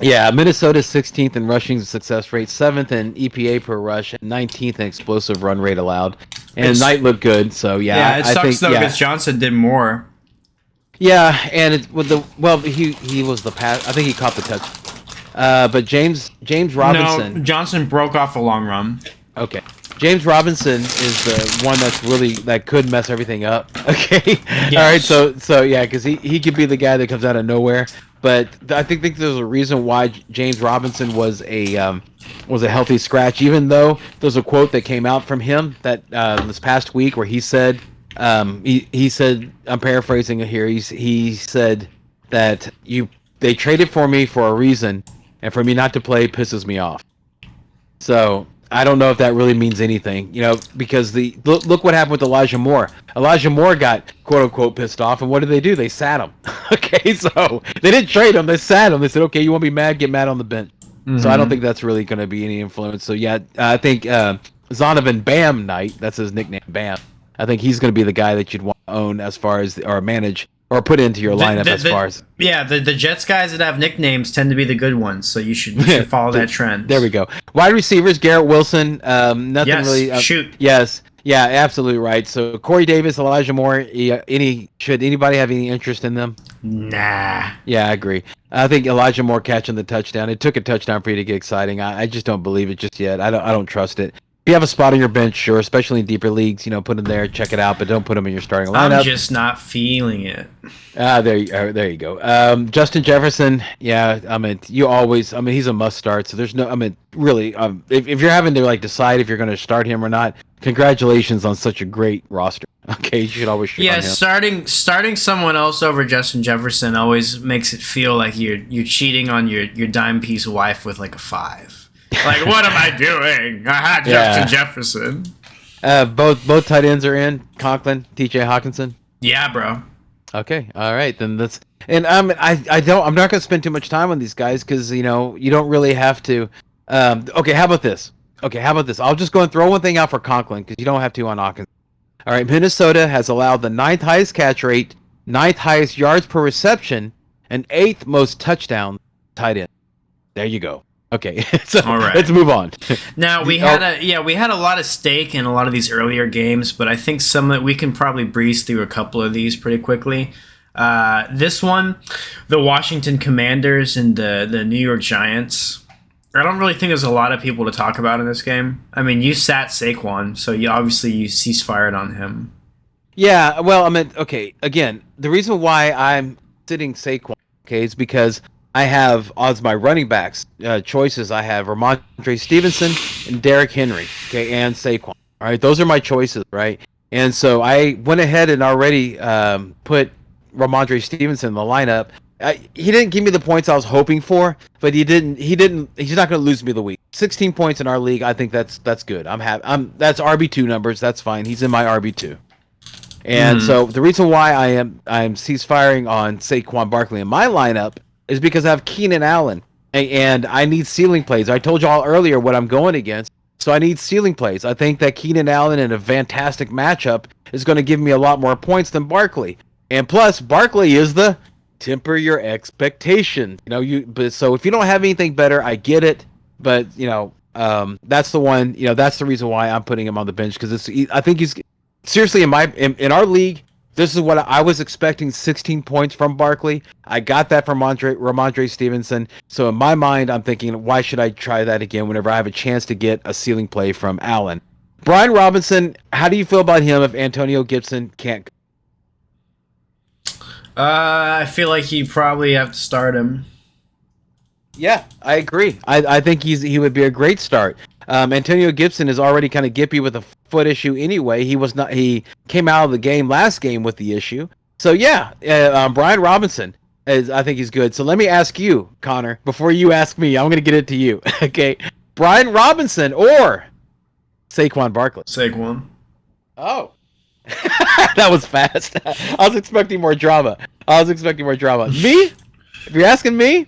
Yeah, Minnesota's 16th in rushing success rate, 7th in EPA per rush, and 19th in explosive run rate allowed. And Knight looked good, so yeah. Yeah, it sucks though because Johnson did more. Yeah, and he was the pass. I think he caught the touch. But James Robinson. No, Johnson broke off a long run. Okay. James Robinson is the one that could mess everything up. Okay, Yes. all right. So yeah, because he could be the guy that comes out of nowhere. But I think there's a reason why James Robinson was a healthy scratch. Even though there's a quote that came out from him that this past week where he said he said, I'm paraphrasing it here. He said that they traded for me for a reason, and for me not to play pisses me off. So I don't know if that really means anything, because look what happened with Elijah Moore. Elijah Moore got quote unquote pissed off, and what did they do? They sat him. Okay, so they didn't trade him; they sat him. They said, "Okay, you want to be mad? Get mad on the bench." Mm-hmm. So I don't think that's really going to be any influence. So yeah, I think Zonovan Bam Knight, that's his nickname, Bam. I think he's going to be the guy that you'd want to own or manage or put into your lineup the Jets guys that have nicknames tend to be the good ones, so you should follow that trend. There we go. Wide receivers, Garrett Wilson. Nothing really. Shoot. Yes. Yeah, absolutely right. So Corey Davis, Elijah Moore. Should anybody have any interest in them? Nah. Yeah, I agree. I think Elijah Moore catching the touchdown. It took a touchdown for you to get exciting. I just don't believe it just yet. I don't trust it. If you have a spot on your bench, sure, especially in deeper leags, put him there, check it out, but don't put him in your starting lineup. I'm just not feeling it. There you go. Justin Jefferson, yeah, he's a must start. So there's no, really, if you're having to decide if you're going to start him or not, congratulations on such a great roster. Okay, you should always shoot on him. starting someone else over Justin Jefferson always makes it feel like you're cheating on your dime piece wife with a 5. Like, what am I doing? I had Justin Jefferson. Both tight ends are in. Conklin, T.J. Hawkinson. Yeah, bro. Okay, all right, then that's. And I'm not going to spend too much time on these guys because you don't really have to. Okay, how about this? I'll just go and throw one thing out for Conklin because you don't have to on Hawkinson. All right, Minnesota has allowed the 9th highest catch rate, 9th highest yards per reception, and 8th most touchdowns tight end. There you go. Okay, so all right. Let's move on. Now we had a lot of stake in a lot of these earlier games, but I think we can probably breeze through a couple of these pretty quickly. This one, the Washington Commanders and the New York Giants. I don't really think there's a lot of people to talk about in this game. I mean, you sat Saquon, so you ceasefired on him. Yeah, well, okay. Again, the reason why I'm sitting Saquon, is because I have, as my running backs choices, I have Ramondre Stevenson and Derrick Henry, and Saquon. All right, those are my choices, right? And so I went ahead and already put Ramondre Stevenson in the lineup. He didn't give me the points I was hoping for, but he's not going to lose me the week. 16 points in our league, I think that's good. That's RB2 numbers, that's fine. He's in my RB2. And so the reason why I'm ceasefiring on Saquon Barkley in my lineup is because I have Keenan Allen, and I need ceiling plays. I told y'all earlier what I'm going against, so I need ceiling plays. I think that Keenan Allen in a fantastic matchup is going to give me a lot more points than Barkley. And plus, Barkley is the temper your expectations. So if you don't have anything better, I get it. But that's the one. That's the reason why I'm putting him on the bench because I think he's seriously in our league. This is what I was expecting, 16 points from Barkley. I got that from Ramondre Stevenson. So in my mind, I'm thinking, why should I try that again whenever I have a chance to get a ceiling play from Allen? Brian Robinson, how do you feel about him if Antonio Gibson can't? I feel like you probably have to start him. Yeah, I agree. I think he would be a great start. Antonio Gibson is already kind of gippy with a foot issue anyway. He came out of the game last game with the issue. So yeah, Brian Robinson I think he's good. So let me ask you, Connor, before you ask me, I'm going to get it to you. Okay, Brian Robinson or Saquon Barkley? Saquon. Oh, that was fast. I was expecting more drama. Me? If you're asking me,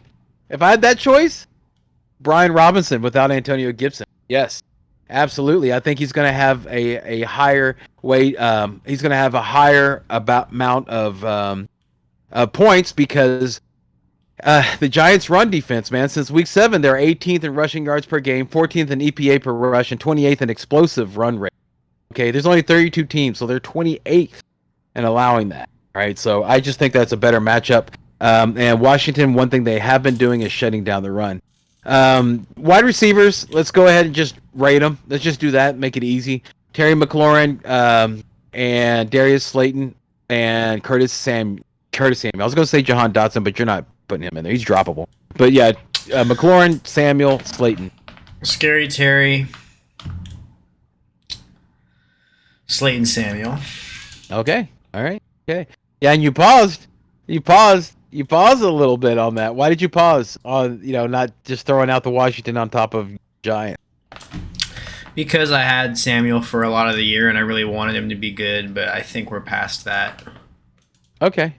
if I had that choice, Brian Robinson without Antonio Gibson. Yes, absolutely. I think he's going to have a higher weight. He's going to have a higher amount of points because the Giants' run defense, man, since week 7, they're 18th in rushing yards per game, 14th in EPA per rush, and 28th in explosive run rate. Okay, there's only 32 teams, so they're 28th in allowing that. All right, so I just think that's a better matchup. And Washington, one thing they have been doing is shutting down the run. Wide receivers, let's go ahead and just rate them. Let's just do that. Make it easy. Terry McLaurin, and Darius Slayton, and Curtis Samuel. I was going to say Jahan Dotson, but you're not putting him in there. He's droppable. But yeah, McLaurin, Samuel, Slayton. Scary Terry, Slayton, Samuel. Okay. All right. Okay. Yeah, and you paused a little bit on that. Why did you pause on, not just throwing out the Washington on top of Giants? Because I had Samuel for a lot of the year, and I really wanted him to be good, but I think we're past that. Okay.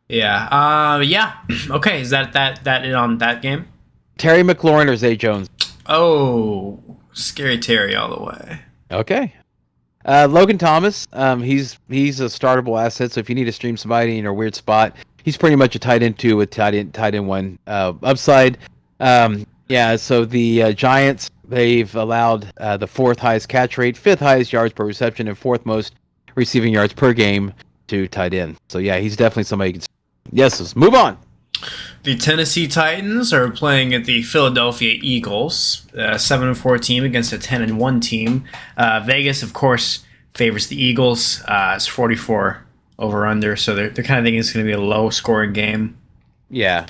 Yeah. Yeah. Okay. Is that it on that game? Terry McLaurin or Zay Jones? Oh, Scary Terry all the way. Okay. Logan Thomas, he's a startable asset. So if you need to stream somebody in a weird spot, he's pretty much a tight end 2 with tight end 1 upside. Yeah. So the Giants, they've allowed the 4th highest catch rate, 5th highest yards per reception, and 4th most receiving yards per game to tight end. So yeah, he's definitely somebody you can. Yes, let's move on. The Tennessee Titans are playing at the Philadelphia Eagles, a 7-4 team against a 10-1 team. Vegas, of course, favors the Eagles. It's 44 over under, so they're kind of thinking it's going to be a low scoring game. Yeah,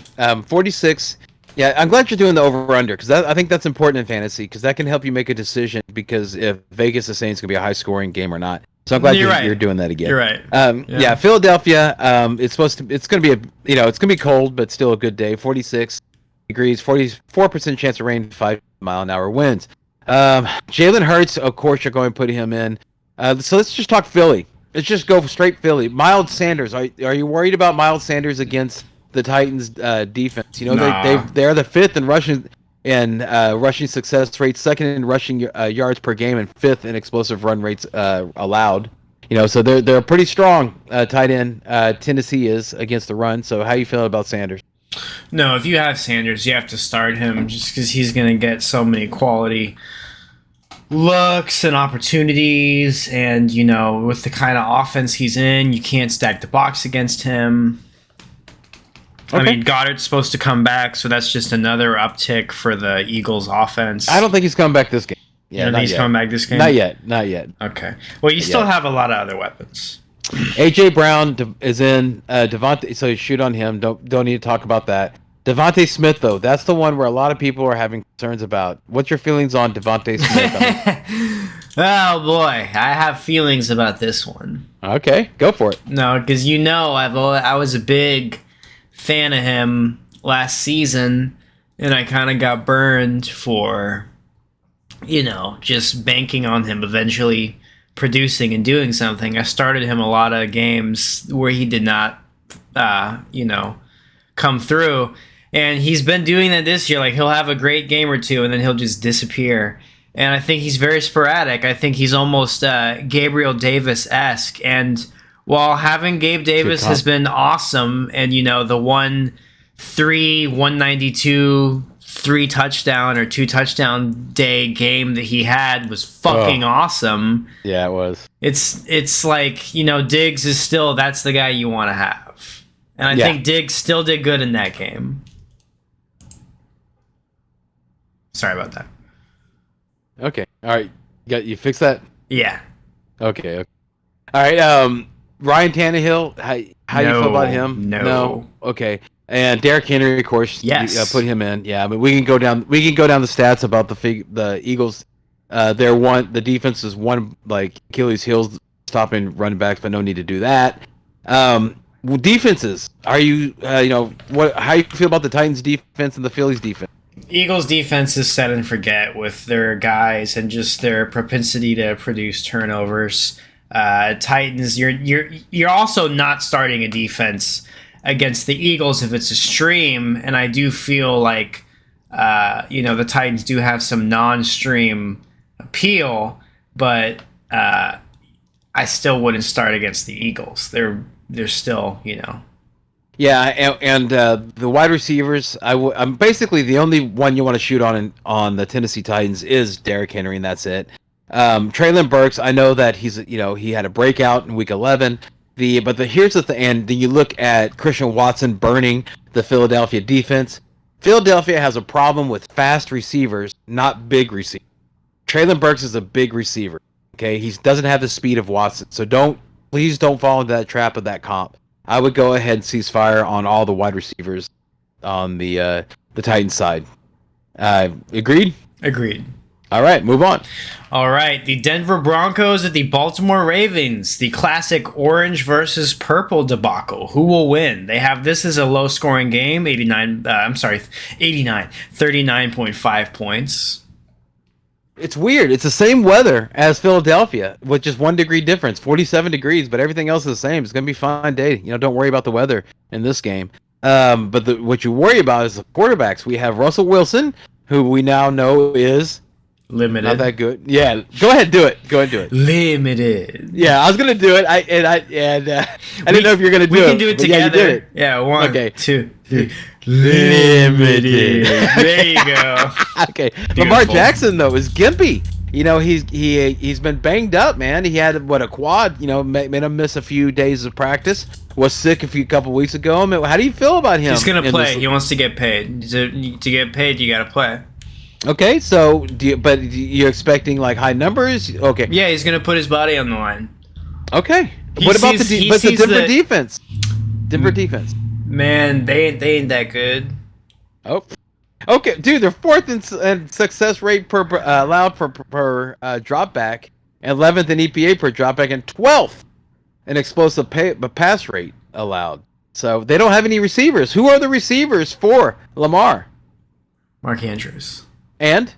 46. Yeah, I'm glad you're doing the over under because I think that's important in fantasy because that can help you make a decision because if Vegas is saying it's going to be a high scoring game or not. So I'm glad you're doing that again. You're right. Yeah, Philadelphia. It's going to be it's going to be cold, but still a good day. 46 degrees, 44% chance of rain, 5-mile-an-hour winds. Jalen Hurts, of course, you're going to put him in. So let's just talk Philly. Let's just go straight Philly. Miles Sanders. Are you worried about Miles Sanders against the Titans' defense? Nah. They're the 5th in rushing success rate, 2nd in rushing yards per game, and 5th in explosive run rates allowed. So they're pretty strong tight end. Tennessee is against the run. So how you feel about Sanders? No, if you have Sanders, you have to start him just because he's going to get so many quality looks and opportunities. And, with the kind of offense he's in, you can't stack the box against him. Okay. I mean, Goddard's supposed to come back, so that's just another uptick for the Eagles' offense. I don't think he's coming back this game. Yeah, he's coming back this game? Not yet. Okay. Well, you still have a lot of other weapons. A.J. Brown is in. Devontae, so you shoot on him. Don't need to talk about that. Devontae Smith, though, that's the one where a lot of people are having concerns about. What's your feelings on Devontae Smith? Oh, boy. I have feelings about this one. Okay, go for it. No, because I was a big fan of him last season, and I kind of got burned for, just banking on him eventually producing and doing something. I started him a lot of games where he did not, come through, and he's been doing that this year. Like, he'll have a great game or two, and then he'll just disappear. And I think he's very sporadic. I think he's almost Gabriel Davis-esque, and while having Gabe Davis has been awesome, and the 192 3 touchdown or 2 touchdown day game that he had was fucking awesome. Yeah, it was. It's like, Diggs is still, that's the guy you want to have. And I think Diggs still did good in that game. Sorry about that. Okay. All right. You fix that? Yeah. Okay. All right. Ryan Tannehill, how do you feel about him? No. Okay. And Derrick Henry, of course. Yes. Put him in. Yeah, but we can go down the stats about the Eagles. The defense is one like Achilles heels stopping running backs, but no need to do that. Defenses. Are you how you feel about the Titans defense and the Phillies defense? Eagles defense is set and forget with their guys and just their propensity to produce turnovers. Titans, you're also not starting a defense against the Eagles if it's a stream, and I do feel like the Titans do have some non-stream appeal, but I still wouldn't start against the Eagles. They're still Yeah, and the wide receivers, I'm basically the only one you want to shoot on the Tennessee Titans is Derrick Henry, and that's it. Traylon Burks, I know that he's he had a breakout in week 11. Here's the thing, and then you look at Christian Watson burning the Philadelphia defense. Philadelphia has a problem with fast receivers, not big receivers. Traylon Burks is a big receiver. Okay, he doesn't have the speed of Watson, so please don't fall into that trap of that comp. I would go ahead and cease fire on all the wide receivers on the Titans side. Agreed? Agreed. All right, move on. All right, the Denver Broncos at the Baltimore Ravens, the classic orange versus purple debacle. Who will win? This is a low-scoring game, 39.5 points. It's weird. It's the same weather as Philadelphia, with just 1 degree difference, 47 degrees, but everything else is the same. It's going to be a fine day. Don't worry about the weather in this game. But what you worry about is the quarterbacks. We have Russell Wilson, who we now know is limited. Not that good. Yeah, go ahead, do it. Go ahead, do it. Limited. Yeah, I was gonna do it. I didn't know if you're gonna do it. We can do it together. Yeah, you did it. Yeah, 1, okay. 2, 3. Limited. There you go. Okay. Beautiful. Lamar Jackson though is gimpy. He's been banged up, man. He had a quad. Made him miss a few days of practice. Was sick a couple weeks ago. I mean, how do you feel about him? He's gonna play. He wants to get paid. To get paid, you gotta play. Okay, so you're expecting like high numbers? Okay. Yeah, he's gonna put his body on the line. Okay. What about the Denver defense? Denver defense. Man, they ain't that good. Oh. Okay, dude, they're 4th in success rate per allowed per drop back, 11th in EPA per drop back, and 12th in explosive pass rate allowed. So they don't have any receivers. Who are the receivers for Lamar? Mark Andrews. And?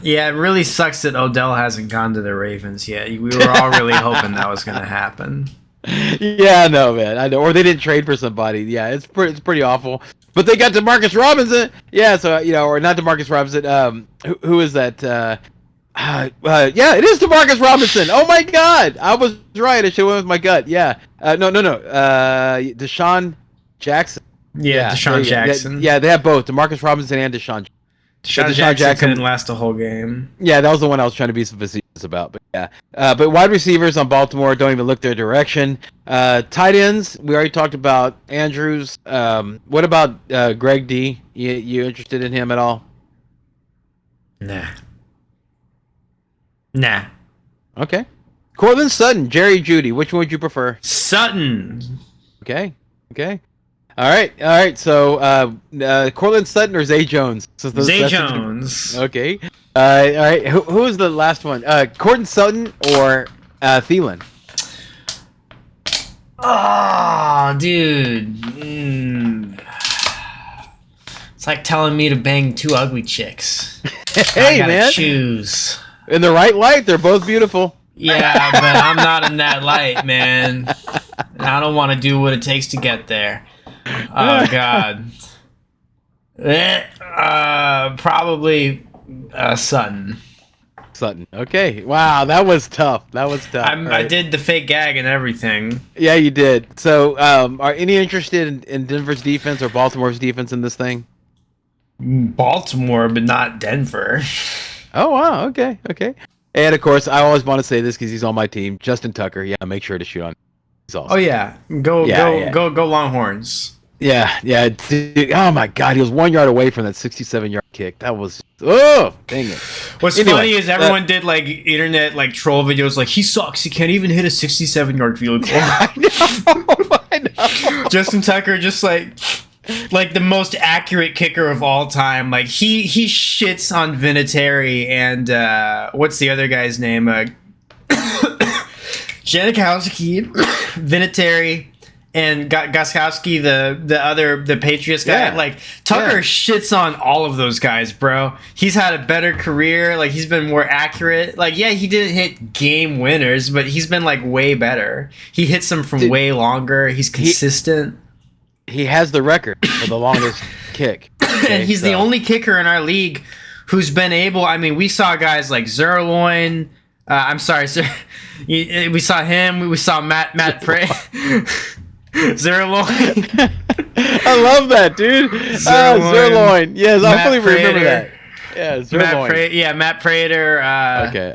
Yeah, it really sucks that Odell hasn't gone to the Ravens yet. We were all really hoping that was going to happen. Yeah, I know, man. I know. Or they didn't trade for somebody. Yeah, it's pretty awful. But they got DeMarcus Robinson. Yeah, so or not DeMarcus Robinson. Who is that? Yeah, it is DeMarcus Robinson. Oh my God, I was right. I should have went with my gut. Yeah. No. Deshaun Jackson. Yeah, Deshaun Jackson. Yeah, they have both DeMarcus Robinson and Deshaun Jackson couldn't last a whole game. Yeah, that was the one I was trying to be facetious about. But yeah, but wide receivers on Baltimore don't even look their direction. Tight ends, we already talked about Andrews. What about Greg D? You interested in him at all? Nah. Okay. Cortland Sutton, Jerry Jeudy. Which one would you prefer? Sutton. Okay. All right. So, Cortland Sutton or Zay Jones? Zay Jones. Okay. All right. Who was the last one? Cortland Sutton or Thielen? Oh, dude. It's like telling me to bang 2 ugly chicks. Hey, I gotta man. choose. In the right light, they're both beautiful. Yeah, but I'm not in that light, man. I don't want to do what it takes to get there. Oh, God. Probably Sutton. Sutton. Okay. Wow, that was tough. I did the fake gag and everything. Yeah, you did. So, are any interested in Denver's defense or Baltimore's defense in this thing? Baltimore, but not Denver. Oh, wow. Okay. And, of course, I always want to say this because he's on my team. Justin Tucker. Yeah, make sure to shoot on. He's awesome. Oh, yeah. Go Longhorns. Yeah. Dude, oh, my God. He was 1 yard away from that 67-yard kick. That was... Oh, dang it. What's funny is everyone did, like, internet, like, troll videos like, he sucks. He can't even hit a 67-yard field goal. I know. Justin Tucker just, like the most accurate kicker of all time. Like he shits on Vinatieri and what's the other guy's name? Janikowski, Vinatieri, and Goskowski, the Patriots guy. Yeah. Like Tucker shits on all of those guys, bro. He's had a better career. Like he's been more accurate. Like yeah, he didn't hit game winners, but he's been like way better. He hits them from way longer. He's consistent. He has the record for the longest kick. Okay, and he's the only kicker in our league who's been able. I mean, we saw guys like Zerloin. I'm sorry, sir. We saw him. We saw Matt Zerloin. I love that, dude. Zerloin. Yes, I fully remember that. Yeah, Zerloin. Matt Prater.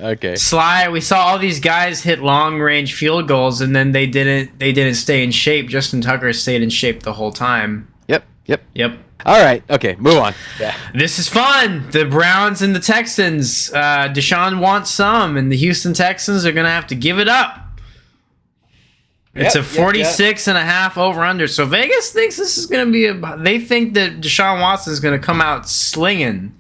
Okay. Sly. We saw all these guys hit long range field goals, and then they didn't stay in shape. Justin Tucker stayed in shape the whole time. Yep. All right. Okay. Move on. Yeah. This is fun. The Browns and the Texans. Deshaun wants some, and the Houston Texans are going to have to give it up. It's a 46 and a half over-under. So Vegas thinks this is going to be they think that Deshaun Watson is going to come out slinging.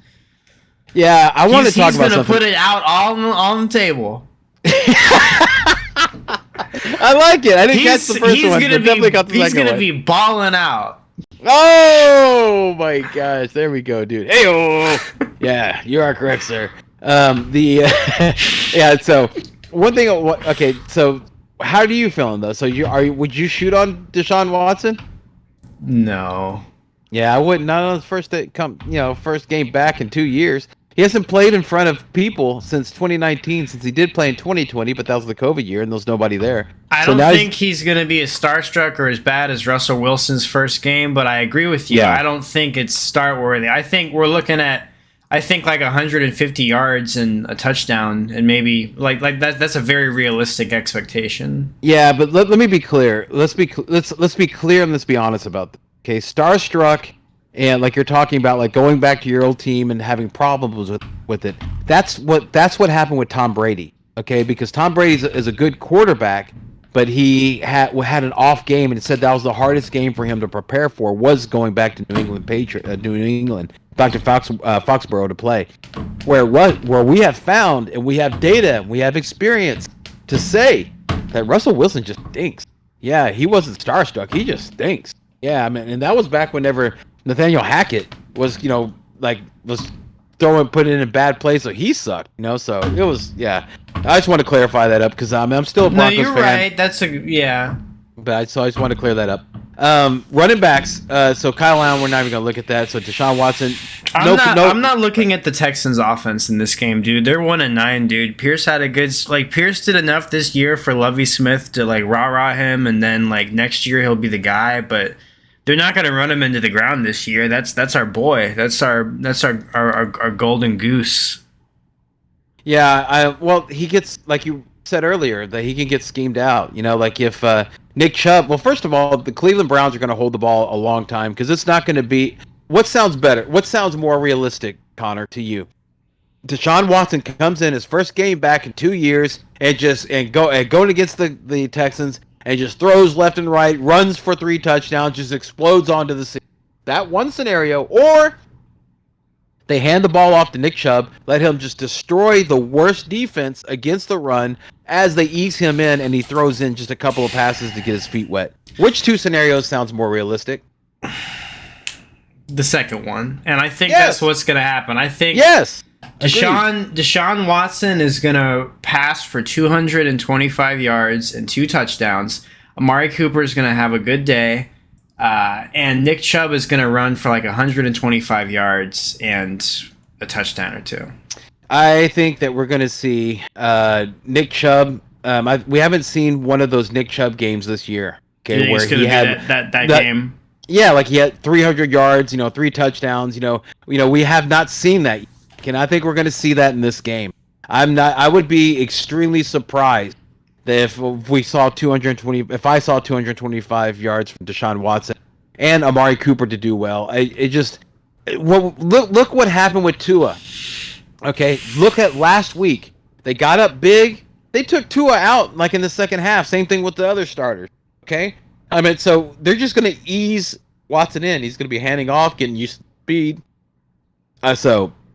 Yeah, I want to talk about something. He's going to put it out on the table. I like it. I didn't catch the first one. He's going to be balling out. Oh my gosh! There we go, dude. Hey, yeah, you are correct, sir. Yeah. So one thing. Okay, so how do you feeling though? So would you shoot on Deshaun Watson? No. Yeah, I wouldn't. Not on his first game back in 2 years. He hasn't played in front of people since 2019, since he did play in 2020, but that was the COVID year, and there was nobody there. I don't think he's going to be as starstruck or as bad as Russell Wilson's first game, but I agree with you. Yeah. I don't think it's start-worthy. I think we're looking at, like 150 yards and a touchdown, and maybe like that. That's a very realistic expectation. Yeah, but let me be clear. Let's be clear and let's be honest about this. Okay, starstruck. And like you're talking about, like going back to your old team and having problems with it. That's what happened with Tom Brady. Okay, because Tom Brady is a good quarterback, but he had an off game, and it said that was the hardest game for him to prepare for, was going back to New England, back to Foxborough to play. Where we have found, and we have data, and we have experience to say that Russell Wilson just stinks. Yeah, he wasn't starstruck. He just stinks. Yeah, I mean, and that was back whenever Nathaniel Hackett was, was put in a bad place, so he sucked, so it was, yeah. I just want to clarify that up because I'm still a Broncos fan. No, you're right. That's yeah. So I just want to clear that up. Running backs. So Kyle Allen, we're not even gonna look at that. So Deshaun Watson. I'm not looking at the Texans' offense in this game, dude. They're 1-9, dude. Pierce had a good Pierce did enough this year for Lovie Smith to rah him, and then next year he'll be the guy, but. They're not going to run him into the ground this year. That's our boy. That's our golden goose. Yeah, he gets, like you said earlier, that he can get schemed out. If Nick Chubb. Well, first of all, the Cleveland Browns are going to hold the ball a long time because it's not going to be. What sounds better? What sounds more realistic, Connor, to you? Deshaun Watson comes in his first game back in 2 years and going against the Texans. And just throws left and right, runs for 3 touchdowns, just explodes onto the scene. That one scenario. Or they hand the ball off to Nick Chubb, let him just destroy the worst defense against the run as they ease him in, and he throws in just a couple of passes to get his feet wet. Which 2 scenarios sounds more realistic? The second one. And I think that's what's going to happen. I think Deshaun Watson is going to pass for 225 yards and 2 touchdowns. Amari Cooper is going to have a good day. And Nick Chubb is going to run for 125 yards and a touchdown or 2. I think that we're going to see Nick Chubb. We haven't seen one of those Nick Chubb games this year. Okay, where he had that game. Yeah, he had 300 yards, 3 touchdowns. We have not seen that. And I think we're going to see that in this game. I would be extremely surprised that if I saw 225 yards from Deshaun Watson and Amari Cooper to do well. Look what happened with Tua. Okay, look at last week. They got up big. They took Tua out in the second half. Same thing with the other starters. Okay, so they're just going to ease Watson in. He's going to be handing off, getting used to speed.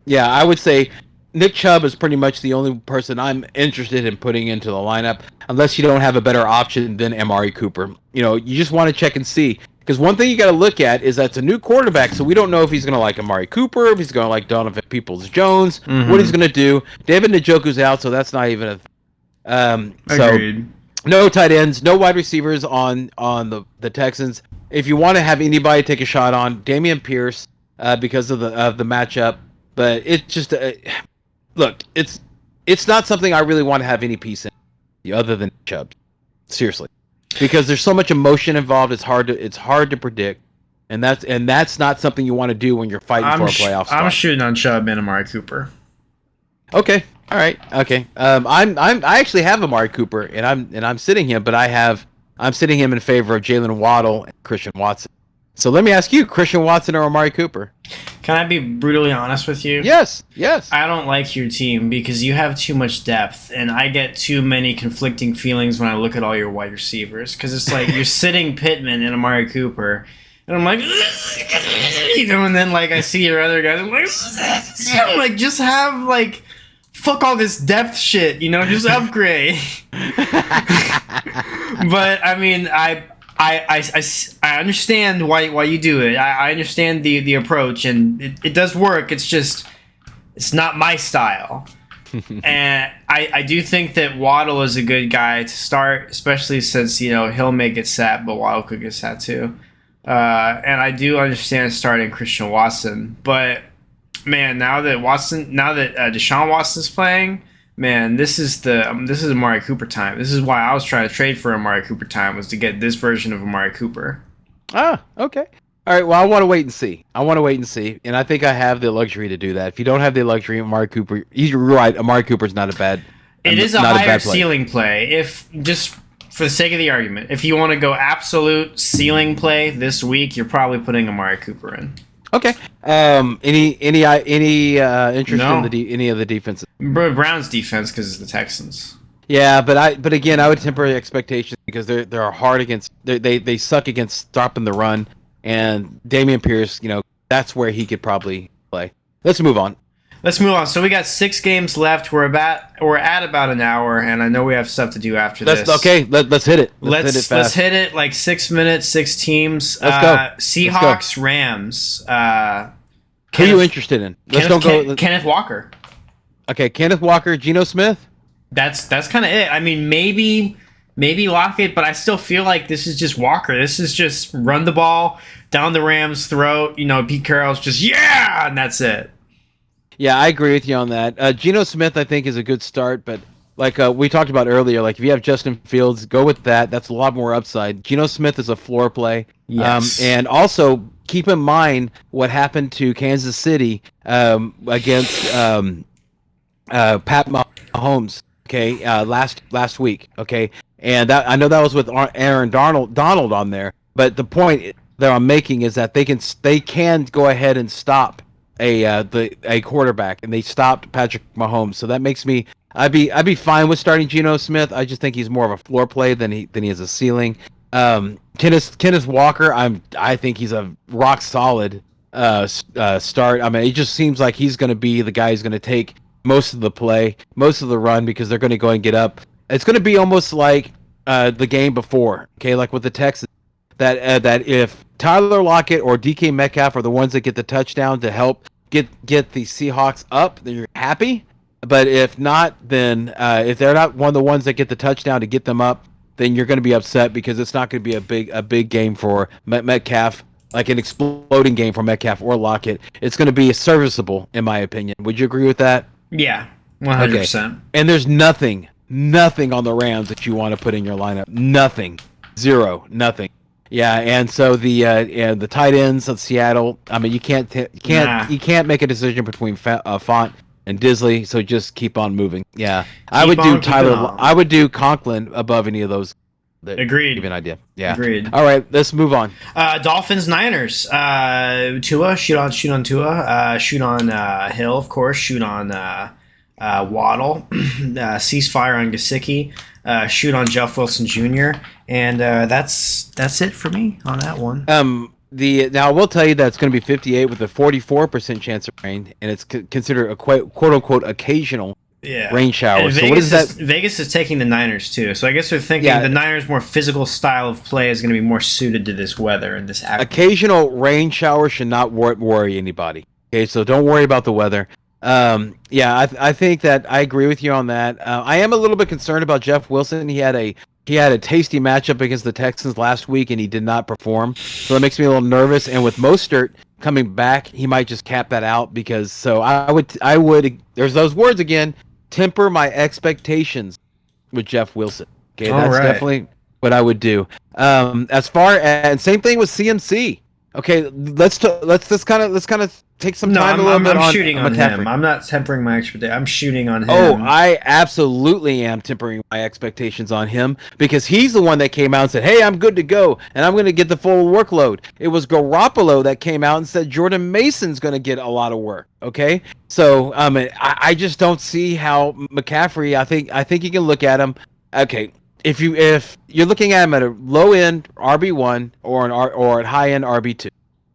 Yeah, I would say Nick Chubb is pretty much the only person I'm interested in putting into the lineup, unless you don't have a better option than Amari Cooper. You just want to check and see. Because one thing you got to look at is that's a new quarterback, so we don't know if he's going to like Amari Cooper, if he's going to like Donovan Peoples-Jones, what he's going to do. David Njoku's out, so that's not even a Agreed. No tight ends, no wide receivers on the Texans. If you want to have anybody take a shot on, Dameon Pierce, because of the matchup. But it's just look, it's not something I really want to have any piece in, other than Chubb. Seriously, because there's so much emotion involved. It's hard to predict, and that's not something you want to do when you're fighting for a playoff spot. I'm shooting on Chubb and Amari Cooper. Okay, all right, okay. I actually have Amari Cooper, and I'm sitting him, but I'm sitting him in favor of Jalen Waddle and Christian Watson. So let me ask you, Christian Watson or Amari Cooper? Can I be brutally honest with you? Yes. I don't like your team because you have too much depth, and I get too many conflicting feelings when I look at all your wide receivers. Because it's like you're sitting Pittman and Amari Cooper, and I'm like, and then like I see your other guys, I'm like, just have like, fuck all this depth shit, just upgrade. But I mean, I understand why you do it. I understand the approach, and it does work. It's not my style. And I do think that Waddle is a good guy to start, especially since Hill may get sat, but Waddle could get sat too. And I do understand starting Christian Watson, but man, now that Deshaun Watson's playing. Man, this is Amari Cooper time. This is why I was trying to trade for Amari Cooper time, was to get this version of Amari Cooper. Ah, okay. All right, well, I want to wait and see. And I think I have the luxury to do that. If you don't have the luxury, Amari Cooper, you're right, Amari Cooper's not a bad It is a higher ceiling play. If, just for the sake of the argument, if you want to go absolute ceiling play this week, you're probably putting Amari Cooper in. Okay. Any interest No. in any of the defenses? Brown's defense, because it's the Texans. Yeah, but again, I would temper expectations because they're hard against they suck against stopping the run, and Dameon Pierce, that's where he could probably play. Let's move on. So we got 6 games left. We're at about an hour, and I know we have stuff to do after this. Okay, let's hit it. Let's hit it like 6 minutes, 6 teams. Let's go. Seahawks, Rams. Who are you interested in? Kenneth Walker. Okay, Kenneth Walker, Geno Smith. That's kind of it. I mean, maybe Lockett, but I still feel like this is just Walker. This is just run the ball down the Rams' throat. Pete Carroll's just and that's it. Yeah, I agree with you on that. Geno Smith, I think, is a good start, but like we talked about earlier, like if you have Justin Fields, go with that. That's a lot more upside. Geno Smith is a floor play. Yes. And also keep in mind what happened to Kansas City against Pat Mahomes. Okay, last week. Okay, and I know that was with Aaron Donald on there, but the point that I'm making is that they can go ahead and stop a quarterback, and they stopped Patrick Mahomes. So that makes me I'd be fine with starting Geno Smith. I just think he's more of a floor play than he is a ceiling. Kenneth Walker, I think he's a rock solid start. I mean, it just seems like he's going to be the guy who's going to take most of the play, most of the run, because they're going to go and get up. It's going to be almost like the game before, okay, like with the Texans. That if Tyler Lockett or DK Metcalf are the ones that get the touchdown to help get the Seahawks up, then you're happy. But if not, then if they're not one of the ones that get the touchdown to get them up, then you're going to be upset because it's not going to be a big game for Metcalf, like an exploding game for Metcalf or Lockett. It's going to be serviceable, in my opinion. Would you agree with that? Yeah, 100%. Okay. And there's nothing on the Rams that you want to put in your lineup. Nothing. Zero. Nothing. Yeah, and so the tight ends of Seattle. I mean, you can't make a decision between Font and Disley. So just keep on moving. Yeah, I would do Conklin above any of those. Agreed. Give you an idea. Yeah. Agreed. All right, let's move on. Dolphins, Niners. Tua, shoot on Tua. Shoot on Hill, of course. Shoot on Waddle. Ceasefire on Gesicki. Shoot on Jeff Wilson Jr. And that's it for me on that one. Now I will tell you that it's going to be 58 with a 44% chance of rain, and it's considered a quote unquote occasional rain shower. So what is that? Vegas is taking the Niners too. So I guess they're thinking the Niners' more physical style of play is going to be more suited to this weather and this occasional rain shower should not worry anybody. Okay, so don't worry about the weather. I think that I agree with you on that. I am a little bit concerned about Jeff Wilson. He had a tasty matchup against the Texans last week, and he did not perform. So that makes me a little nervous. And with Mostert coming back, he might just cap that out because. So I would. There's those words again. Temper my expectations with Jeff Wilson. Okay, that's definitely what I would do. As far as same thing with CMC. Okay, let's kind of take some No, time I'm shooting on McCaffrey. him. I'm not tempering my expectations. I'm shooting on him. Oh, I absolutely am tempering my expectations on him because he's the one that came out and said, "Hey, I'm good to go, and I'm going to get the full workload." It was Garoppolo that came out and said Jordan Mason's going to get a lot of work. Okay, so I just don't see how McCaffrey. I think you can look at him. Okay, if you're looking at him at a low end RB1 or at high end RB2.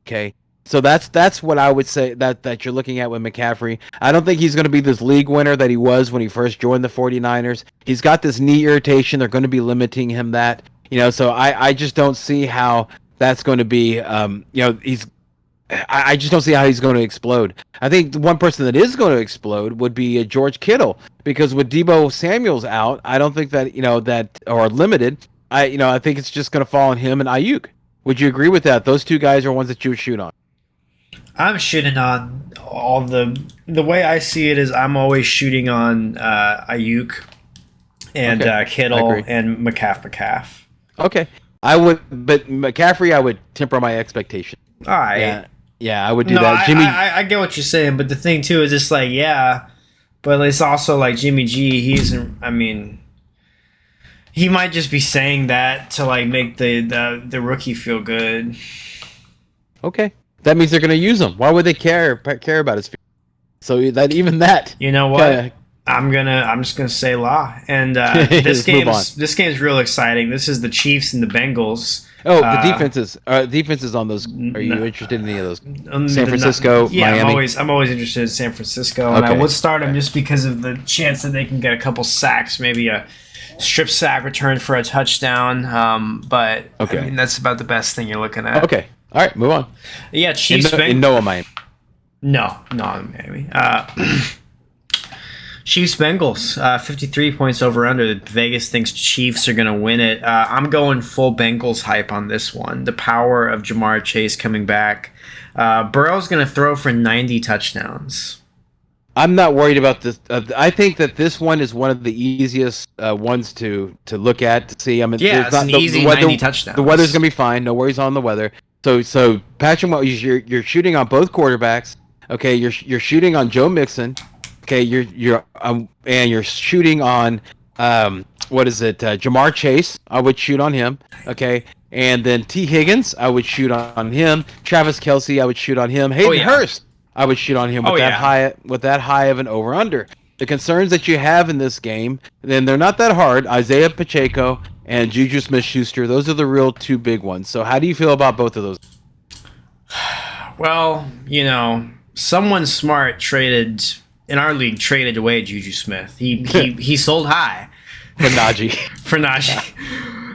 Okay. So that's what I would say that you're looking at with McCaffrey. I don't think he's going to be this league winner that he was when he first joined the 49ers. He's got this knee irritation. They're going to be limiting him that. So I just don't see how that's going to be, I just don't see how he's going to explode. I think the one person that is going to explode would be George Kittle, because with Deebo Samuel's out, I don't think that or limited, I think it's just going to fall on him and Ayuk. Would you agree with that? Those two guys are ones that you would shoot on. I'm shooting on all the way I see it is I'm always shooting on Ayuk and Kittle and McCaff. Okay, but McCaffrey, I would temper my expectation. All right. Yeah, I would do that. Jimmy, I get what you're saying, but the thing too is just like but it's also like Jimmy G. He might just be saying that to like make the rookie feel good. Okay. That means they're going to use him. Why would they care about his feelings? So that. You know what? I'm just gonna say La. And this game's real exciting. This is the Chiefs and the Bengals. Oh, the defenses on those. Are you interested in any of those? San Francisco, Miami. I'm always interested in San Francisco, and I would start them just because of the chance that they can get a couple sacks, maybe a strip sack return for a touchdown. But I mean, that's about the best thing you're looking at. Okay. All right, move on. Yeah, Chiefs. Miami. No, not in Miami. Chiefs Bengals, 53 points over under. Vegas thinks Chiefs are going to win it. I'm going full Bengals hype on this one. The power of Jamar Chase coming back. Burrow's going to throw for 90 touchdowns. I'm not worried about this. I think that this one is one of the easiest ones to look at, to see. I mean, it's an easy 90 touchdowns. The weather's going to be fine. No worries on the weather. So Patrick Mahomes, you're shooting on both quarterbacks. Okay, you're shooting on Joe Mixon. Okay, you're shooting on Jamar Chase. I would shoot on him. Okay, and then T Higgins, I would shoot on him. Travis Kelce, I would shoot on him. Hayden Hurst, I would shoot on him with that high of an over under. The concerns that you have in this game, then they're not that hard. Isaiah Pacheco and Juju Smith-Schuster, those are the real two big ones. So how do you feel about both of those? Well, someone smart traded away Juju Smith. He sold high for Najee.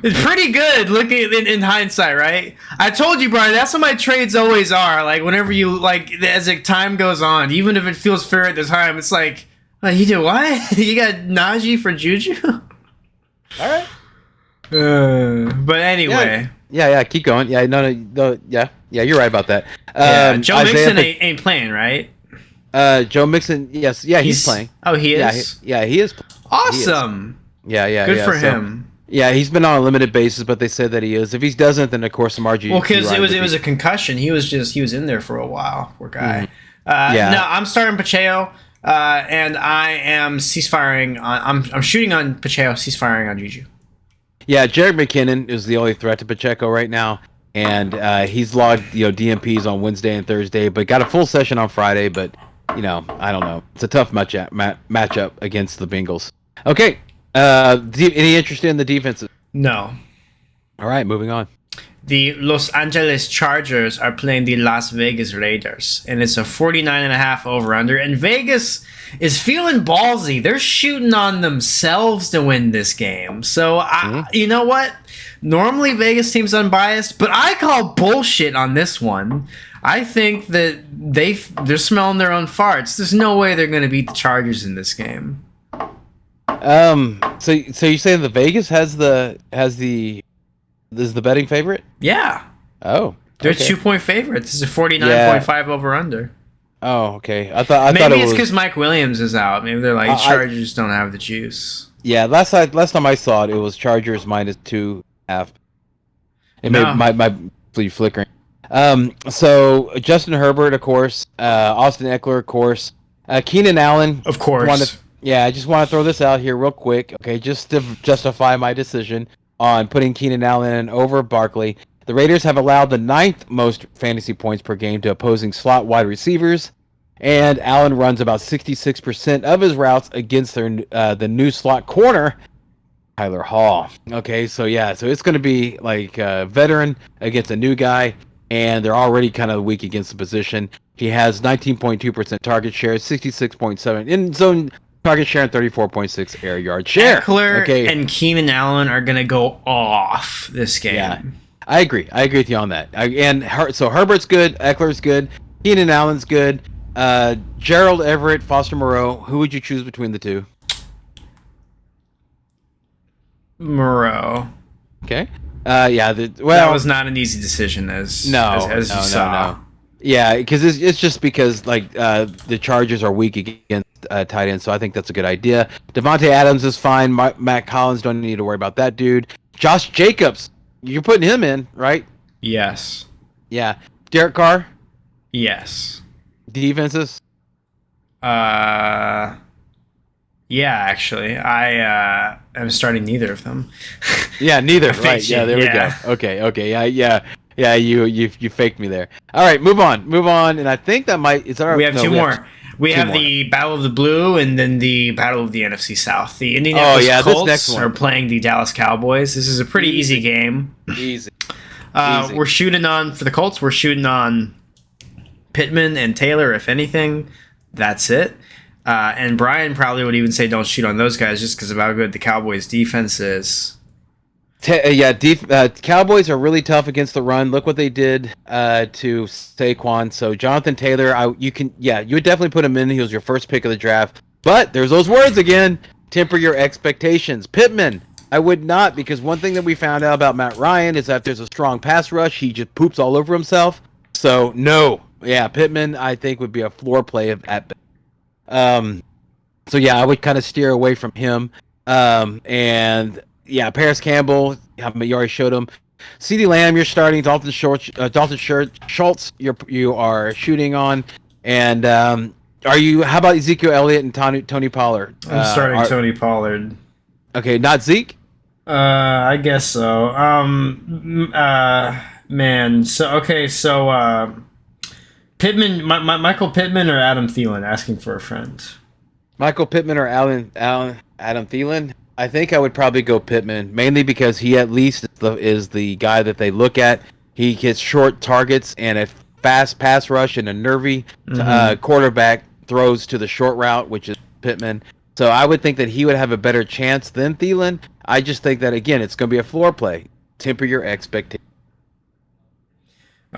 It's pretty good looking in hindsight, right? I told you, Brian, that's what my trades always are. Like whenever as time goes on, even if it feels fair at the time, it's like, you did what? You got Najee for Juju? All right. But anyway. Yeah, keep going. Yeah, no, yeah, you're right about that. Joe Mixon ain't playing, right? Joe Mixon, yes, he's playing. Oh, he is? Yeah, he is. Awesome. Yeah. Good for him. Yeah, he's been on a limited basis, but they said that he is. If he doesn't, then of course some RG. Well, because it was a concussion. He was in there for a while. Poor guy. Mm-hmm. No, I'm starting Pacheco, and I am ceasefiring. I'm shooting on Pacheco, ceasefiring on Juju. Yeah, Jerick McKinnon is the only threat to Pacheco right now, and he's logged DMPs on Wednesday and Thursday, but got a full session on Friday. But I don't know. It's a tough matchup against the Bengals. Okay. Any interest in the defenses? No. All right, moving on. The Los Angeles Chargers are playing the Las Vegas Raiders, and it's a 49.5 over-under. And Vegas is feeling ballsy. They're shooting on themselves to win this game. So, you know what? Normally, Vegas team's unbiased, but I call bullshit on this one. I think that they're smelling their own farts. There's no way they're going to beat the Chargers in this game. So you saying the Vegas is the betting favorite? Yeah. Oh. They're 2-point favorites. It's a 49.5 over under. Oh, okay. I thought it's because Mike Williams is out. Maybe they're like Chargers don't have the juice. Yeah, last time I saw it was Chargers -2.5. It might be flickering. So Justin Herbert, of course, Austin Eckler, of course, Keenan Allen, Of course. I just want to throw this out here real quick, okay, just to justify my decision on putting Keenan Allen over Barkley. The Raiders have allowed the 9th most fantasy points per game to opposing slot wide receivers, and Allen runs about 66% of his routes against the new slot corner, Tyler Hall. Okay, so it's going to be like a veteran against a new guy, and they're already kind of weak against the position. He has 19.2% target share, 66.7 in zone target share, and 34.6 air yard share. Eckler and Keenan Allen are going to go off this game. Yeah, I agree. I agree with you on that. So Herbert's good, Eckler's good, Keenan Allen's good. Gerald Everett, Foster Moreau. Who would you choose between the two? Moreau. Okay. That was not an easy decision as you saw. No. Yeah, because it's just because the Chargers are weak against tight ends, so I think that's a good idea. Devontae Adams is fine. Matt Collins, don't need to worry about that dude. Josh Jacobs, you're putting him in, right? Yes. Yeah. Derek Carr. Yes. Defenses. Yeah, actually, I am starting neither of them. Yeah, neither. Right. Yeah, there we go. Okay. Yeah. You faked me there. All right, move on. And I think that might. We have two more. We have the Battle of the Blue and then the Battle of the NFC South. The Indianapolis Colts are playing the Dallas Cowboys. This is a pretty easy game. Easy. We're shooting on for the Colts. We're shooting on Pittman and Taylor, if anything. That's it. And Brian probably would even say don't shoot on those guys just because of how good the Cowboys' defense is. Cowboys are really tough against the run. Look what they did to Saquon. So Jonathan Taylor, you would definitely put him in. He was your first pick of the draft. But there's those words again. Temper your expectations. Pittman, I would not, because one thing that we found out about Matt Ryan is that if there's a strong pass rush, he just poops all over himself. So no, Pittman I think would be a floor play at best. I would kind of steer away from him. Paris Campbell, you already showed him. CeeDee Lamb, you're starting. Dalton Schultz, you are shooting on. And how about Ezekiel Elliott and Tony Pollard? I'm starting Tony Pollard. Okay, not Zeke? I guess so. Pittman, Michael Pittman or Adam Thielen asking for a friend? Michael Pittman or Adam Thielen? I think I would probably go Pittman, mainly because he at least is the guy that they look at. He gets short targets and a fast pass rush, and a nervy quarterback throws to the short route, which is Pittman. So I would think that he would have a better chance than Thielen. I just think that, again, it's going to be a floor play. Temper your expectations.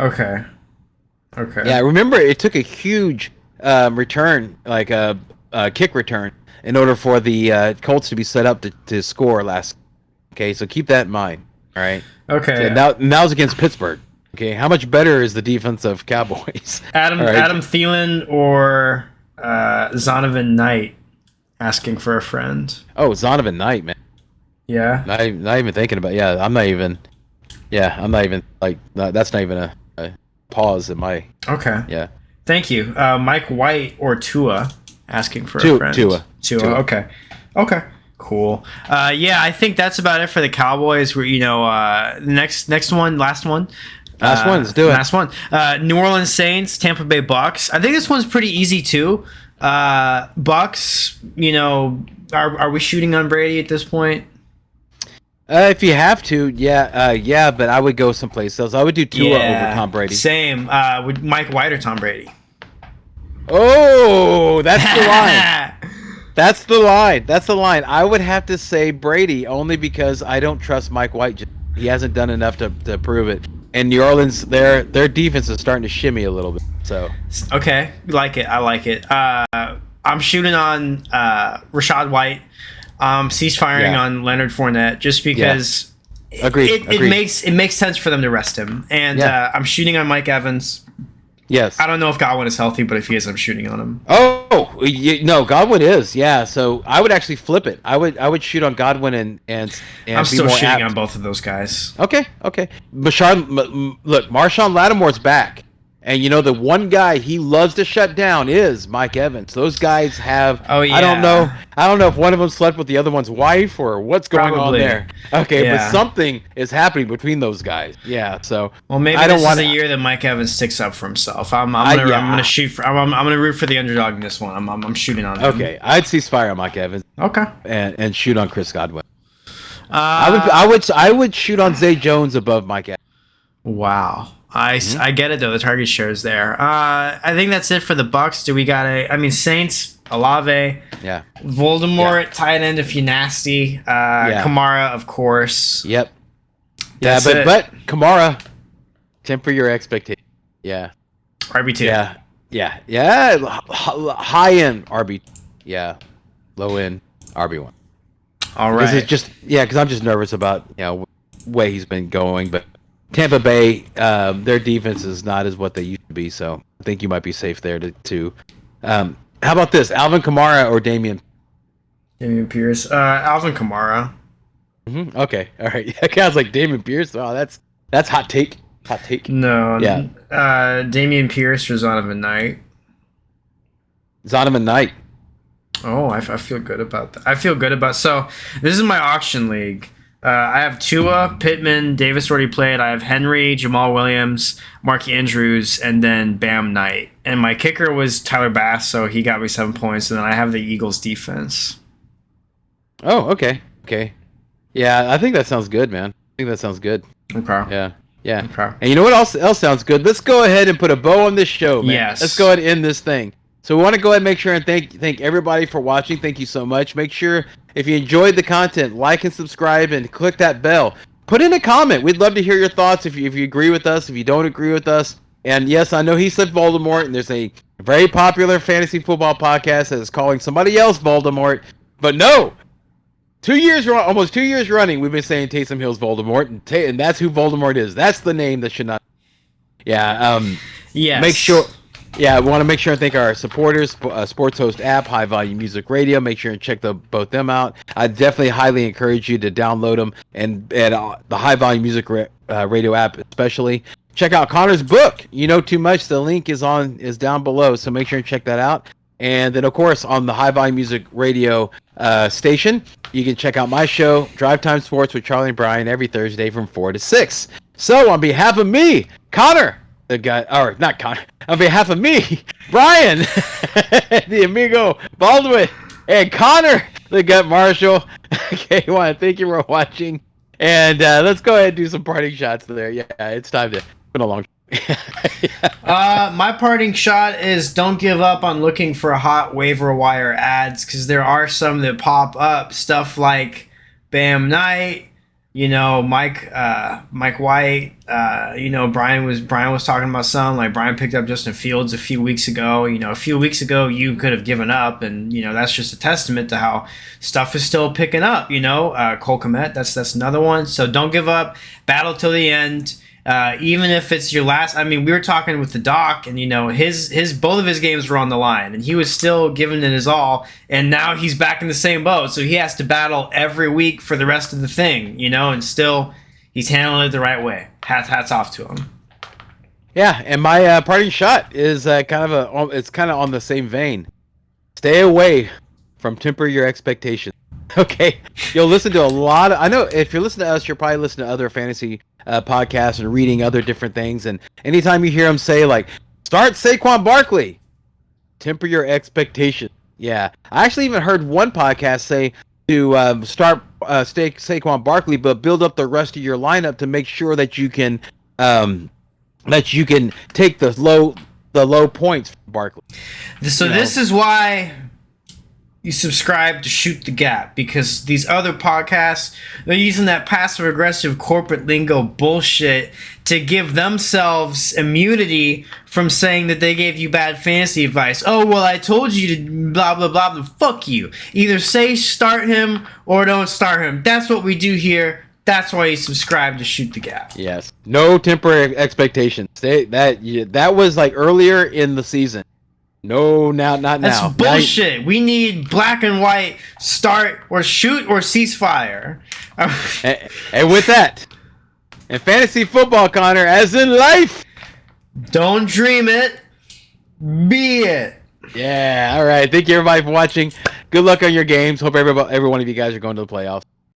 Okay. Yeah, remember, it took a huge return, like a kick return, in order for the Colts to be set up to score last. Okay, so keep that in mind. All right. Okay. So now it's against Pittsburgh. Okay, how much better is the defense of Cowboys? Adam Thielen or Zonovan Knight asking for a friend? Oh, Zonovan Knight, man. Yeah. Not even thinking about. I'm not even like that's not even a pause in my. Okay. Yeah. Thank you. Mike White or Tua asking for a friend. Tua. Okay. Cool. I think that's about it for the Cowboys. We're last one. Last one. Let's do it. Last one. New Orleans Saints, Tampa Bay Bucks. I think this one's pretty easy too. Bucks. Are we shooting on Brady at this point? If you have to, but I would go someplace else. I would do Tua over Tom Brady. Same. Would Mike White or Tom Brady? Oh, that's the line. That's the line. I would have to say Brady, only because I don't trust Mike White. He hasn't done enough to prove it. And New Orleans, their defense is starting to shimmy a little bit. So okay, I like it. I'm shooting on Rashad White. Cease firing on Leonard Fournette just because Agreed. it makes sense for them to rest him. And I'm shooting on Mike Evans. Yes. I don't know if Godwin is healthy, but if he is, I'm shooting on him. Oh, No, Godwin is, yeah. So I would actually flip it. I would shoot on Godwin and I'm be still more shooting apt. on both of those guys. Okay. Look, Marshawn Lattimore's back, and the one guy he loves to shut down is Mike Evans. Those guys have. Oh, yeah. I don't know if one of them slept with the other one's wife or what's going on Probably. there. Okay, Yeah. but something is happening between those guys. Yeah. So Well, maybe I don't this want is the year that Mike Evans sticks up for himself. I'm yeah. gonna shoot for. I'm gonna root for the underdog in this one. I'm shooting on him. Okay, I'd cease fire on Mike Evans Okay. and shoot on Chris Godwin. Uh, I would shoot on Zay Jones above Mike Evans. Wow. I get it though. The target share is there. I think that's it for the Bucks. Do we got Saints, Olave, Yeah. Voldemort, tight end if you nasty. Kamara, of course. Yep. That's yeah, it. but Kamara, temper your expectations. Yeah. RB2. Yeah. High end RB. Yeah. Low end RB1. All This is right. just because I'm just nervous about way he's been going, but Tampa Bay, their defense is not as what they used to be, so I think you might be safe there too. How about this, Alvin Kamara or Damian? Damian Pierce. Alvin Kamara. Okay, all right. I was like Damian Pierce. Oh, that's hot take. Hot take. No. Yeah. Damian Pierce or Zonovan Knight. Zonovan Knight. Oh, I feel good about that. So this is my auction league. I have Tua, Pittman, Davis already played. I have Henry, Jamal Williams, Mark Andrews, and then Bam Knight. And my kicker was Tyler Bass, so he got me 7 points. And then I have the Eagles defense. Oh, okay. Yeah, I think that sounds good, man. I think that sounds good. Okay. Yeah. Okay. And you know what else sounds good? Let's go ahead and put a bow on this show, man. Yes. Let's go ahead and end this thing. So we want to go ahead and make sure and thank everybody for watching. Thank you so much. Make sure if you enjoyed the content, like and subscribe and click that bell. Put in a comment. We'd love to hear your thoughts if you agree with us, if you don't agree with us. And yes, I know he said Voldemort, and there's a very popular fantasy football podcast that is calling somebody else Voldemort. But no, almost 2 years running, we've been saying Taysom Hill's Voldemort, and that's who Voldemort is. That's the name that should not. Yeah. Yes. Make sure. Yeah, we want to make sure and thank our supporters, Sports Host app, High Volume Music Radio. Make sure and check both them out. I definitely highly encourage you to download them and the High Volume Music Radio app especially. Check out Connor's book, You Know Too Much. The link is down below, so make sure and check that out. And then, of course, on the High Volume Music Radio station, you can check out my show, Drive Time Sports with Charlie and Brian, every Thursday from 4 to 6. So, on behalf of me, Connor, the guy, or not Connor, on behalf of me, Brian, the amigo Baldwin, and Connor, the gut Marshall. Okay, I want to thank you for watching, and let's go ahead and do some parting shots there. Yeah, it's time to. It's been a long. My parting shot is don't give up on looking for hot waiver wire ads, because there are some that pop up. Stuff like Bam Knight. Mike White. Brian was talking about some, like Brian picked up Justin Fields a few weeks ago. A few weeks ago you could have given up, and that's just a testament to how stuff is still picking up. Cole Kmet, that's another one. So don't give up. Battle till the end. Even if it's your last. I mean, we were talking with the doc, and his both of his games were on the line, and he was still giving it his all. And now he's back in the same boat, so he has to battle every week for the rest of the thing, and still he's handling it the right way. Hats off to him. Yeah, and my parting shot is kind of on the same vein. Stay away from temper your expectations. Okay, you'll listen to a lot of. I know if you're listening to us, you're probably listening to other fantasy podcasts and reading other different things. And anytime you hear them say like, "Start Saquon Barkley," temper your expectations. Yeah, I actually even heard one podcast say to start Saquon Barkley, but build up the rest of your lineup to make sure that you can take the low points for Barkley. So this is why you subscribe to Shoot the Gap, because these other podcasts, they're using that passive aggressive corporate lingo bullshit to give themselves immunity from saying that they gave you bad fantasy advice. Oh, well, I told you to blah, blah, blah, blah. Fuck you. Either say start him or don't start him. That's what we do here. That's why you subscribe to Shoot the Gap. Yes. No temper expectations. That was like earlier in the season. No, not That's now. bullshit. We need black and white, start or shoot or ceasefire. And with that, in fantasy football, Connor, as in life. Don't dream it, be it. Yeah, all right. Thank you, everybody, for watching. Good luck on your games. Hope every one of you guys are going to the playoffs.